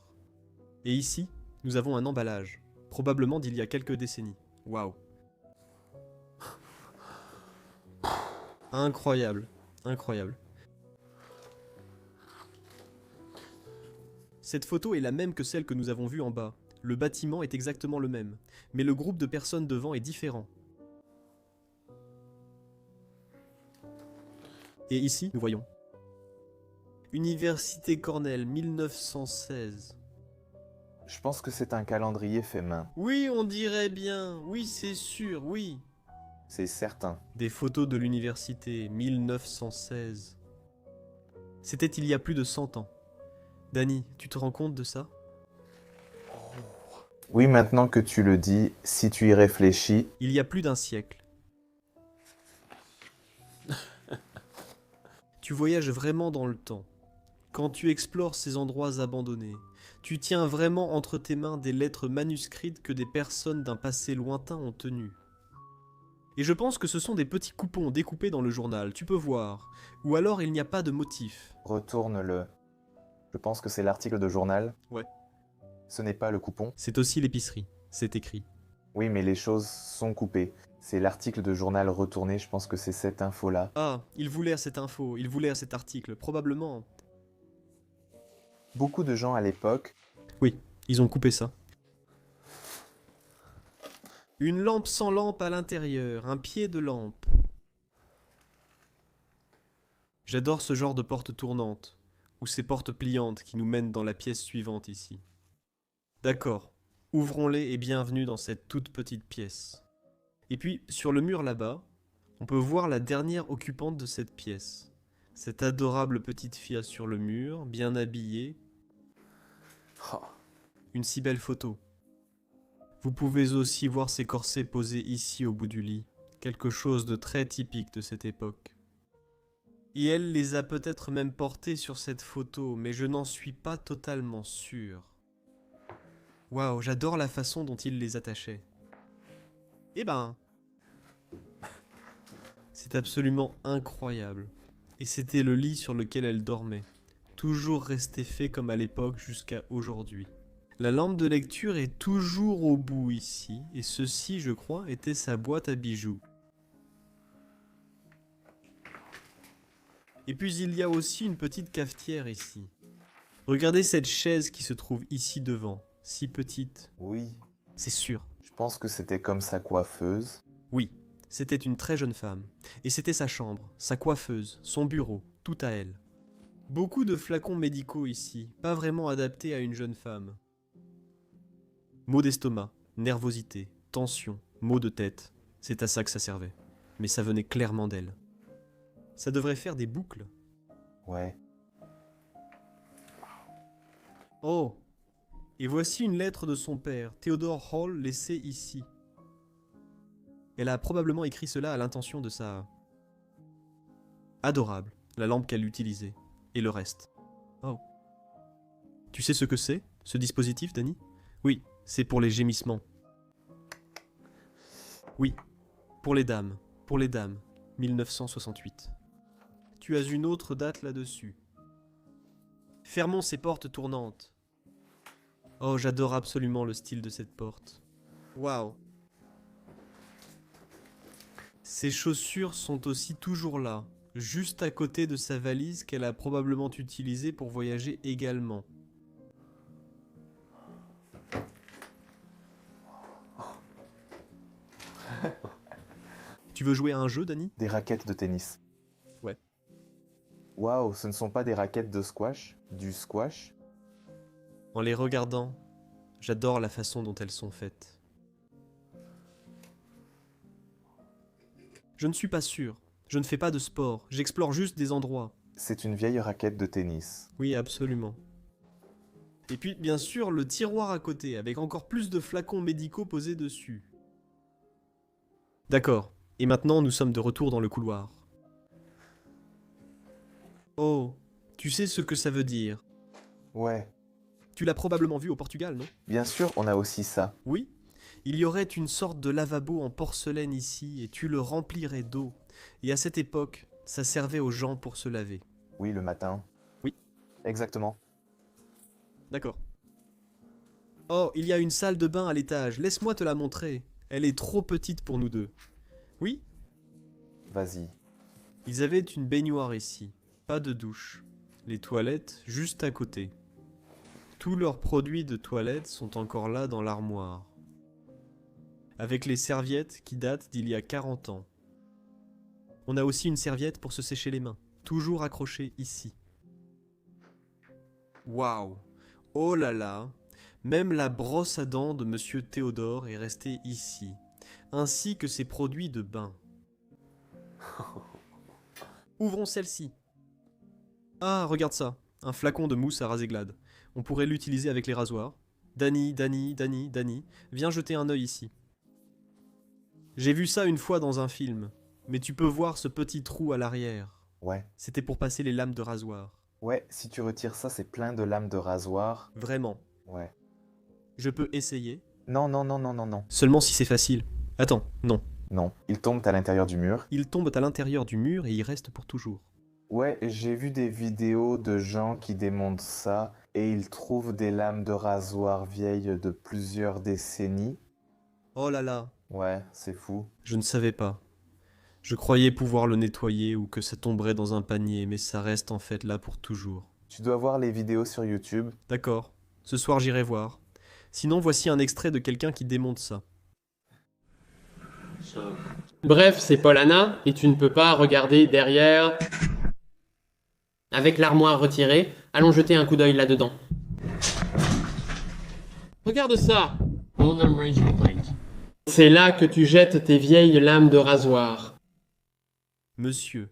Et ici, nous avons un emballage, probablement d'il y a quelques décennies. Waouh. Incroyable, incroyable. Cette photo est la même que celle que nous avons vue en bas. Le bâtiment est exactement le même, mais le groupe de personnes devant est différent. Et ici, nous voyons. Université Cornell, 1916. Je pense que c'est un calendrier fait main. Oui, on dirait bien. Oui, c'est sûr, oui. C'est certain. Des photos de l'université, 1916. C'était il y a plus de 100 ans. Danny, tu te rends compte de ça? Oui, maintenant que tu le dis, si tu y réfléchis, Il y a plus d'un siècle. Tu voyages vraiment dans le temps. Quand tu explores ces endroits abandonnés, tu tiens vraiment entre tes mains des lettres manuscrites que des personnes d'un passé lointain ont tenues. Et je pense que ce sont des petits coupons découpés dans le journal, tu peux voir. Ou alors il n'y a pas de motif. retourne-le. Je pense que c'est l'article de journal. Ouais. Ce n'est pas le coupon. C'est aussi l'épicerie, c'est écrit. Oui, mais les choses sont coupées. C'est l'article de journal retourné, je pense que c'est cette info-là. Ah, il voulait cette info, il voulait cet article, probablement. Beaucoup de gens à l'époque, Oui, ils ont coupé ça. Une lampe sans lampe à l'intérieur, un pied de lampe. J'adore ce genre de porte tournante, ou ces portes pliantes qui nous mènent dans la pièce suivante ici. D'accord, ouvrons-les et bienvenue dans cette toute petite pièce. Et puis, sur le mur là-bas, on peut voir la dernière occupante de cette pièce. Cette adorable petite fille sur le mur, bien habillée. Oh, Une si belle photo. Vous pouvez aussi voir ces corsets posés ici au bout du lit. Quelque chose de très typique de cette époque. Et elle les a peut-être même portés sur cette photo, mais je n'en suis pas totalement sûr. Waouh, j'adore la façon dont il les attachait. Eh ben... C'est absolument incroyable. Et c'était le lit sur lequel elle dormait. Toujours resté fait comme à l'époque jusqu'à aujourd'hui. La lampe de lecture est toujours au bout ici, et ceci, je crois, était sa boîte à bijoux. Et puis il y a aussi une petite cafetière ici. Regardez cette chaise qui se trouve ici devant, si petite. oui. C'est sûr. Je pense que c'était comme sa coiffeuse. Oui, c'était une très jeune femme. Et c'était sa chambre, sa coiffeuse, son bureau, tout à elle. Beaucoup de flacons médicaux ici, pas vraiment adaptés à une jeune femme. Maux d'estomac, nervosité, tension, maux de tête, c'est à ça que ça servait. Mais ça venait clairement d'elle. Ça devrait faire des boucles. Ouais. Oh! Et voici une lettre de son père, Theodore Hall, laissée ici. Elle a probablement écrit cela à l'intention de sa... Adorable, la lampe qu'elle utilisait. Et le reste. Oh. Tu sais ce que c'est, ce dispositif, Danny? Oui, c'est pour les gémissements. Oui, pour les dames, 1968. Tu as une autre date là-dessus. Fermons ces portes tournantes. Oh, j'adore absolument le style de cette porte. Waouh. Ses chaussures sont aussi toujours là, juste à côté de sa valise qu'elle a probablement utilisée pour voyager également. Tu veux jouer à un jeu, Danny? Des raquettes de tennis. Ouais. Waouh, ce ne sont pas des raquettes de squash, du squash. En les regardant, j'adore la façon dont elles sont faites. Je ne suis pas sûr. Je ne fais pas de sport. J'explore juste des endroits. C'est une vieille raquette de tennis. Oui, absolument. Et puis, bien sûr, le tiroir à côté, avec encore plus de flacons médicaux posés dessus. D'accord. Et maintenant, nous sommes de retour dans le couloir. Oh, tu sais ce que ça veut dire. Ouais. Tu l'as probablement vu au Portugal, non? Bien sûr, on a aussi ça. Oui. Il y aurait une sorte de lavabo en porcelaine ici, et tu le remplirais d'eau. Et à cette époque, ça servait aux gens pour se laver. Oui, le matin. Oui. Exactement. D'accord. Oh, il y a une salle de bain à l'étage. Laisse-moi te la montrer. Elle est trop petite pour nous deux. Oui? Vas-y. Ils avaient une baignoire ici. Pas de douche. Les toilettes juste à côté. Tous leurs produits de toilette sont encore là dans l'armoire. Avec les serviettes qui datent d'il y a 40 ans. On a aussi une serviette pour se sécher les mains. Toujours accrochée ici. Waouh! Oh là là! Même la brosse à dents de Monsieur Théodore est restée ici. Ainsi que ses produits de bain. Ouvrons celle-ci. Ah, regarde ça. Un flacon de mousse à raser glade. On pourrait l'utiliser avec les rasoirs. Danny, viens jeter un œil ici. J'ai vu ça une fois dans un film. Mais tu peux voir ce petit trou à l'arrière. Ouais. C'était pour passer les lames de rasoir. Ouais, si tu retires ça, c'est plein de lames de rasoir. Vraiment. Ouais. Je peux essayer. Non, non, non, non, non, non. Seulement si c'est facile. Attends, non. Non. Ils tombent à l'intérieur du mur. Ils tombent à l'intérieur du mur et y restent pour toujours. Ouais, j'ai vu des vidéos de gens qui démontent ça et ils trouvent des lames de rasoir vieilles de plusieurs décennies. Oh là là, Ouais, c'est fou. je ne savais pas. Je croyais pouvoir le nettoyer ou que ça tomberait dans un panier, mais ça reste en fait là pour toujours. Tu dois voir les vidéos sur YouTube. D'accord, ce soir j'irai voir. Sinon voici un extrait de quelqu'un qui démonte ça. Bref, c'est Paul Anna, et tu ne peux pas regarder derrière. Avec l'armoire retirée, allons jeter un coup d'œil là-dedans. Regarde ça! C'est là que tu jettes tes vieilles lames de rasoir. Monsieur,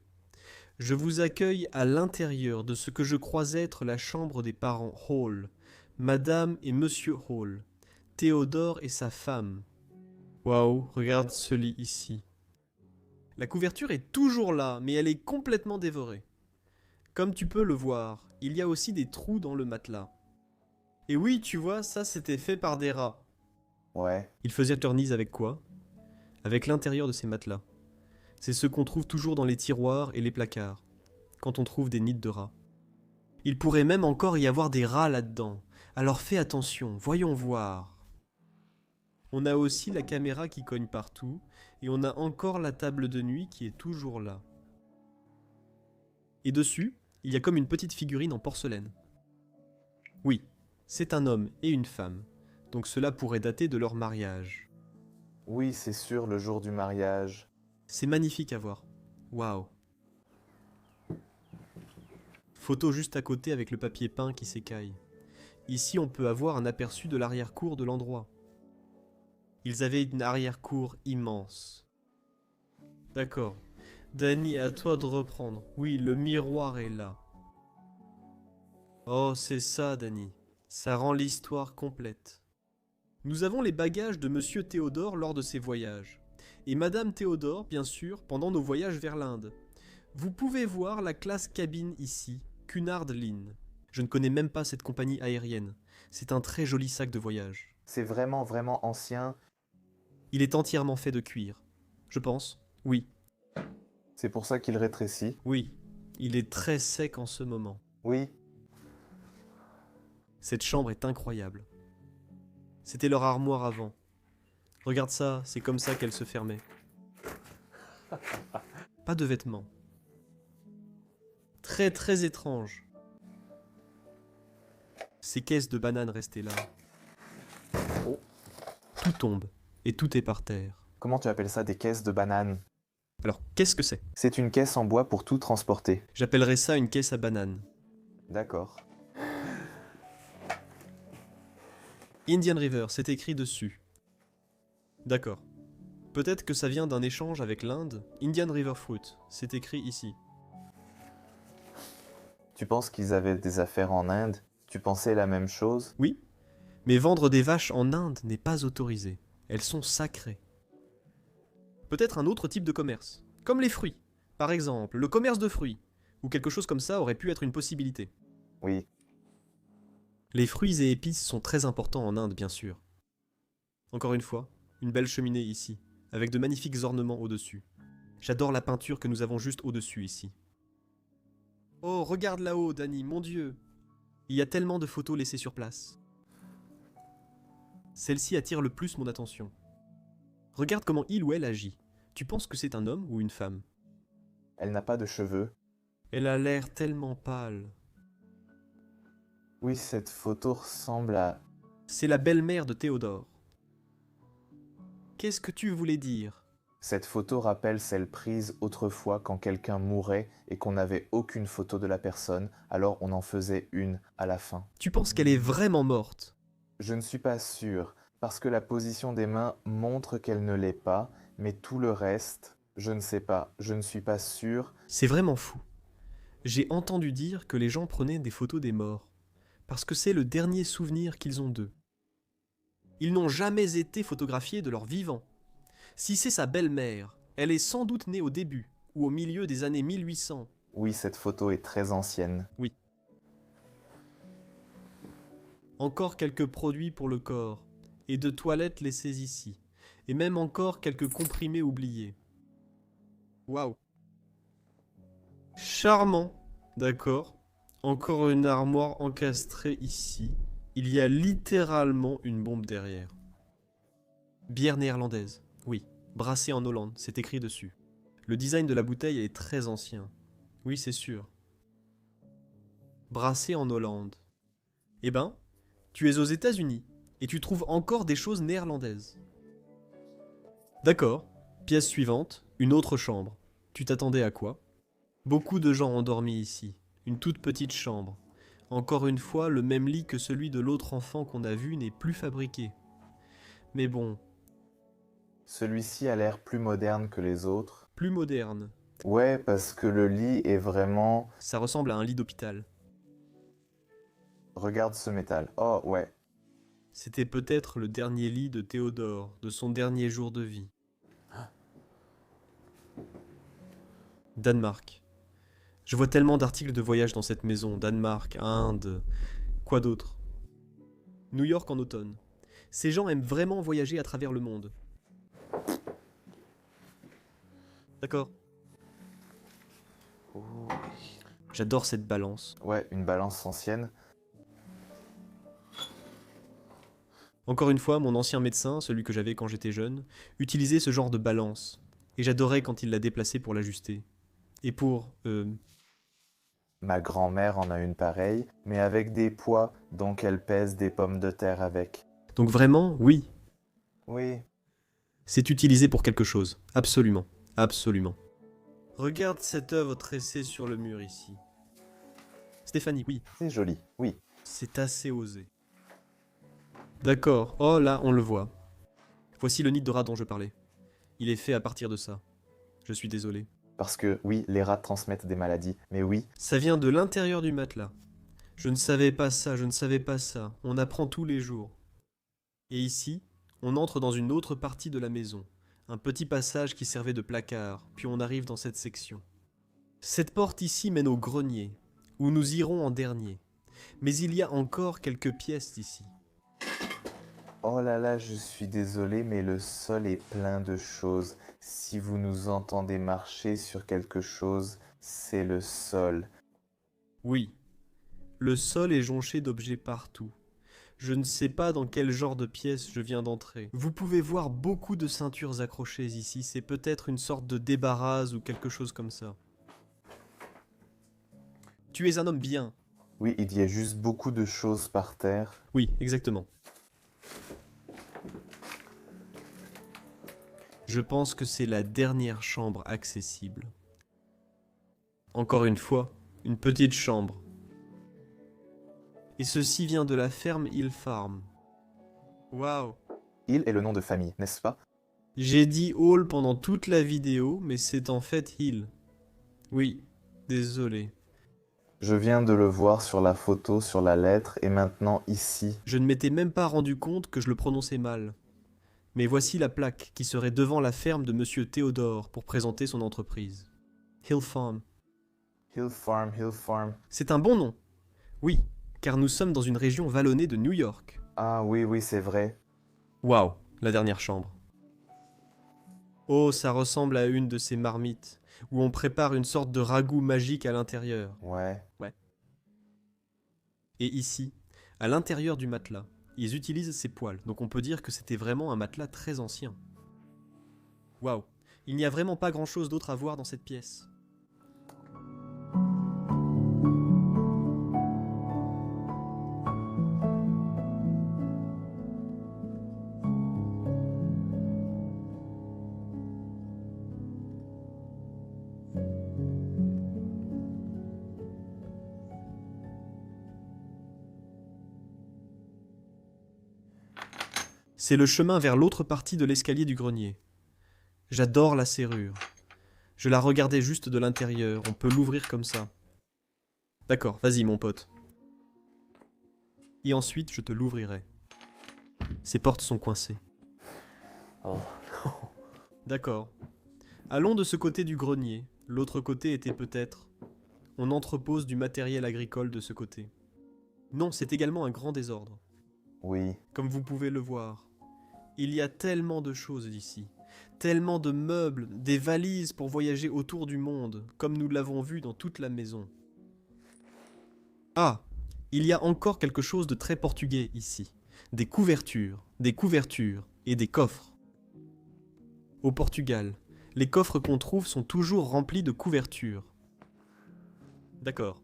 je vous accueille à l'intérieur de ce que je crois être la chambre des parents Hall, Madame et Monsieur Hall, Théodore et sa femme. Waouh, regarde ce lit ici. La couverture est toujours là, mais elle est complètement dévorée. Comme tu peux le voir, il y a aussi des trous dans le matelas. Et oui, tu vois, ça c'était fait par des rats. Ouais. Ils faisaient leur nid avec quoi? Avec l'intérieur de ces matelas. C'est ce qu'on trouve toujours dans les tiroirs et les placards, quand on trouve des nids de rats. Il pourrait même encore y avoir des rats là-dedans. Alors fais attention, voyons voir. On a aussi la caméra qui cogne partout, et on a encore la table de nuit qui est toujours là. Et dessus, il y a comme une petite figurine en porcelaine. Oui, c'est un homme et une femme, donc cela pourrait dater de leur mariage. Oui, c'est sûr, le jour du mariage. C'est magnifique à voir. Waouh. Photo juste à côté avec le papier peint qui s'écaille. Ici, on peut avoir un aperçu de l'arrière-cour de l'endroit. Ils avaient une arrière-cour immense. D'accord. Danny, à toi de reprendre. Oui, le miroir est là. Oh, c'est ça, Danny. Ça rend l'histoire complète. Nous avons les bagages de Monsieur Théodore lors de ses voyages. Et Madame Théodore, bien sûr, pendant nos voyages vers l'Inde. Vous pouvez voir la classe cabine ici, Cunard Line. Je ne connais même pas cette compagnie aérienne. C'est un très joli sac de voyage. C'est vraiment, vraiment ancien. Il est entièrement fait de cuir. Je pense. Oui. C'est pour ça qu'il rétrécit. Oui. Il est très sec en ce moment. Oui. Cette chambre est incroyable. C'était leur armoire avant. Regarde ça, c'est comme ça qu'elle se fermait. Pas de vêtements. Très très étrange. Ces caisses de bananes restées là. Oh. Tout tombe et tout est par terre. Comment tu appelles ça, des caisses de bananes? Alors, qu'est-ce que c'est? C'est une caisse en bois pour tout transporter. J'appellerais ça une caisse à bananes. D'accord. Indian River, c'est écrit dessus. D'accord. Peut-être que ça vient d'un échange avec l'Inde. Indian River Fruit, c'est écrit ici. Tu penses qu'ils avaient des affaires en Inde? Tu pensais la même chose? Oui, mais vendre des vaches en Inde n'est pas autorisé. Elles sont sacrées. Peut-être un autre type de commerce, comme les fruits. Par exemple, le commerce de fruits, ou quelque chose comme ça aurait pu être une possibilité. Oui. Les fruits et épices sont très importants en Inde, bien sûr. Encore une fois, une belle cheminée ici, avec de magnifiques ornements au-dessus. J'adore la peinture que nous avons juste au-dessus ici. Oh, regarde là-haut, Danny, mon Dieu! Il y a tellement de photos laissées sur place. Celle-ci attire le plus mon attention. Regarde comment il ou elle agit. Tu penses que c'est un homme ou une femme? Elle n'a pas de cheveux. Elle a l'air tellement pâle. Oui, cette photo ressemble à... C'est la belle-mère de Théodore. Qu'est-ce que tu voulais dire? Cette photo rappelle celle prise autrefois quand quelqu'un mourait et qu'on n'avait aucune photo de la personne, alors on en faisait une à la fin. Tu penses qu'elle est vraiment morte? Je ne suis pas sûr, parce que la position des mains montre qu'elle ne l'est pas, mais tout le reste, je ne sais pas, je ne suis pas sûr. C'est vraiment fou. J'ai entendu dire que les gens prenaient des photos des morts, parce que c'est le dernier souvenir qu'ils ont d'eux. Ils n'ont jamais été photographiés de leur vivant. Si c'est sa belle-mère, elle est sans doute née au début, ou au milieu des années 1800. Oui, cette photo est très ancienne. Oui. Encore quelques produits pour le corps, et de toilettes laissés ici, et même encore quelques comprimés oubliés. Waouh. Charmant. D'accord. Encore une armoire encastrée ici. Il y a littéralement une bombe derrière. Bière néerlandaise. Oui. Brassée en Hollande, c'est écrit dessus. Le design de la bouteille est très ancien. Oui, c'est sûr. Brassée en Hollande. Eh ben, tu es aux États-Unis et tu trouves encore des choses néerlandaises. D'accord. Pièce suivante, une autre chambre. Tu t'attendais à quoi? Beaucoup de gens ont dormi ici. Une toute petite chambre. Encore une fois, le même lit que celui de l'autre enfant qu'on a vu n'est plus fabriqué. Mais bon, Celui-ci a l'air plus moderne que les autres. Plus moderne. Ouais, parce que le lit est vraiment... Ça ressemble à un lit d'hôpital. Regarde ce métal. Oh, ouais. C'était peut-être le dernier lit de Théodore, de son dernier jour de vie. Danemark. Je vois tellement d'articles de voyage dans cette maison. Danemark, Inde... Quoi d'autre? New York en automne. Ces gens aiment vraiment voyager à travers le monde. D'accord. Oh, oui. J'adore cette balance. Ouais, une balance ancienne. Encore une fois, mon ancien médecin, celui que j'avais quand j'étais jeune, utilisait ce genre de balance. Et j'adorais quand il la déplaçait pour l'ajuster. Et pour... Ma grand-mère en a une pareille, mais avec des poids, donc elle pèse des pommes de terre avec. Donc vraiment, oui, Oui. c'est utilisé pour quelque chose. Absolument. Absolument. Regarde cette œuvre tressée sur le mur ici. Stéphanie, oui, C'est joli, oui. c'est assez osé. D'accord, oh là, on le voit. Voici le nid de rat dont je parlais. Il est fait à partir de ça. Je suis désolé. Parce que, oui, les rats transmettent des maladies, mais oui, Ça vient de l'intérieur du matelas. Je ne savais pas ça, je ne savais pas ça. On apprend tous les jours. Et ici, on entre dans une autre partie de la maison. Un petit passage qui servait de placard, puis on arrive dans cette section. Cette porte ici mène au grenier, où nous irons en dernier. Mais il y a encore quelques pièces ici. oh là là, je suis désolé, mais le sol est plein de choses. Si vous nous entendez marcher sur quelque chose, c'est le sol. Oui, le sol est jonché d'objets partout. Je ne sais pas dans quel genre de pièce je viens d'entrer. Vous pouvez voir beaucoup de ceintures accrochées ici, c'est peut-être une sorte de débarras ou quelque chose comme ça. Tu es un homme bien. Oui, il y a juste beaucoup de choses par terre. Oui, exactement. Je pense que c'est la dernière chambre accessible. Encore une fois, une petite chambre. Et ceci vient de la ferme Hill Farm. Waouh! Il est le nom de famille, n'est-ce pas? J'ai dit Hall pendant toute la vidéo, mais c'est en fait Hill. Oui, désolé. Je viens de le voir sur la photo, sur la lettre, et maintenant ici. Je ne m'étais même pas rendu compte que je le prononçais mal. Mais voici la plaque qui serait devant la ferme de Monsieur Théodore pour présenter son entreprise. Hill Farm. Hill Farm, Hill Farm. C'est un bon nom. Oui, car nous sommes dans une région vallonnée de New York. Ah oui, oui, c'est vrai. Waouh, la dernière chambre. Oh, ça ressemble à une de ces marmites, où on prépare une sorte de ragoût magique à l'intérieur. Ouais. Et ici, à l'intérieur du matelas, ils utilisent ces poils, donc on peut dire que c'était vraiment un matelas très ancien. Waouh, il n'y a vraiment pas grand-chose d'autre à voir dans cette pièce. C'est le chemin vers l'autre partie de l'escalier du grenier. J'adore la serrure. Je la regardais juste de l'intérieur, on peut l'ouvrir comme ça. D'accord, vas-y mon pote. Et ensuite, je te l'ouvrirai. Ces portes sont coincées. Oh. D'accord. Allons de ce côté du grenier. L'autre côté était peut-être... On entrepose du matériel agricole de ce côté. Non, c'est également un grand désordre. Oui. Comme vous pouvez le voir. Il y a tellement de choses ici. Tellement de meubles, des valises pour voyager autour du monde, comme nous l'avons vu dans toute la maison. Ah, il y a encore quelque chose de très portugais ici. Des couvertures et des coffres. Au Portugal, les coffres qu'on trouve sont toujours remplis de couvertures. D'accord.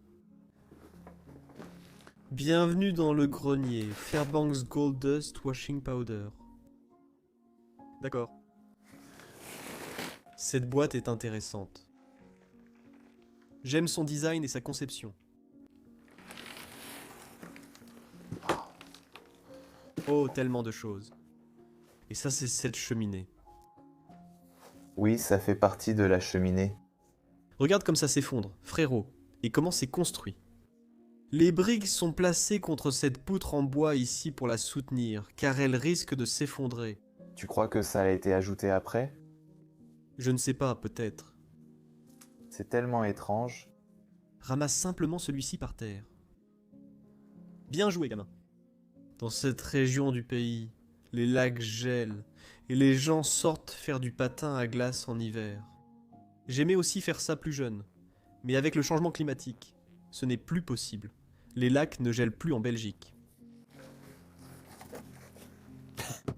Bienvenue dans le grenier, Fairbanks Gold Dust Washing Powder. D'accord. Cette boîte est intéressante. J'aime son design et sa conception. Oh, tellement de choses. Et ça, c'est cette cheminée. Oui, ça fait partie de la cheminée. Regarde comme ça s'effondre, frérot, et comment c'est construit. Les briques sont placées contre cette poutre en bois ici pour la soutenir, car elle risque de s'effondrer. Tu crois que ça a été ajouté après? Je ne sais pas, peut-être. C'est tellement étrange. Ramasse simplement celui-ci par terre. Bien joué, gamin. Dans cette région du pays, les lacs gèlent et les gens sortent faire du patin à glace en hiver. J'aimais aussi faire ça plus jeune, mais avec le changement climatique, ce n'est plus possible. Les lacs ne gèlent plus en Belgique.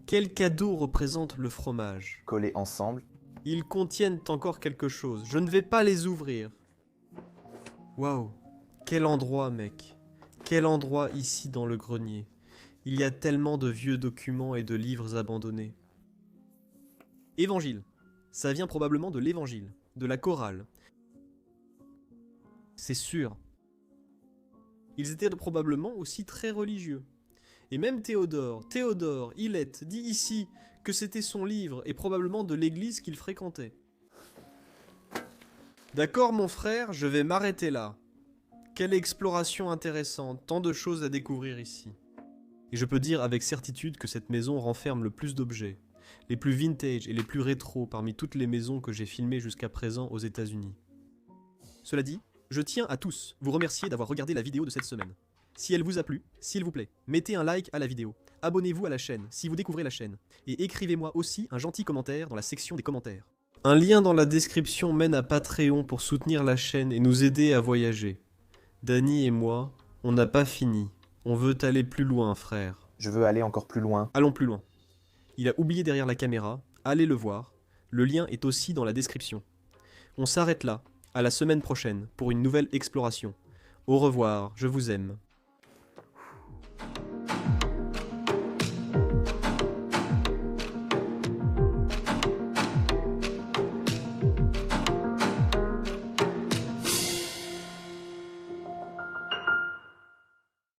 Quel cadeau représente le fromage? Collés ensemble. Ils contiennent encore quelque chose. Je ne vais pas les ouvrir. Waouh, quel endroit, mec. Quel endroit ici dans le grenier. Il y a tellement de vieux documents et de livres abandonnés. Évangile. Ça vient probablement de l'évangile, de la chorale. C'est sûr. Ils étaient probablement aussi très religieux. Et même Théodore Hilette dit ici que c'était son livre et probablement de l'église qu'il fréquentait. D'accord mon frère, je vais m'arrêter là. Quelle exploration intéressante, tant de choses à découvrir ici. Et je peux dire avec certitude que cette maison renferme le plus d'objets, les plus vintage et les plus rétro parmi toutes les maisons que j'ai filmées jusqu'à présent aux États-Unis. Cela dit, je tiens à tous vous remercier d'avoir regardé la vidéo de cette semaine. Si elle vous a plu, s'il vous plaît, mettez un like à la vidéo, abonnez-vous à la chaîne si vous découvrez la chaîne, et écrivez-moi aussi un gentil commentaire dans la section des commentaires. Un lien dans la description mène à Patreon pour soutenir la chaîne et nous aider à voyager. Dany et moi, on n'a pas fini. On veut aller plus loin, frère. Je veux aller encore plus loin. Allons plus loin. Il a oublié derrière la caméra, allez le voir. Le lien est aussi dans la description. On s'arrête là, à la semaine prochaine, pour une nouvelle exploration. Au revoir, je vous aime.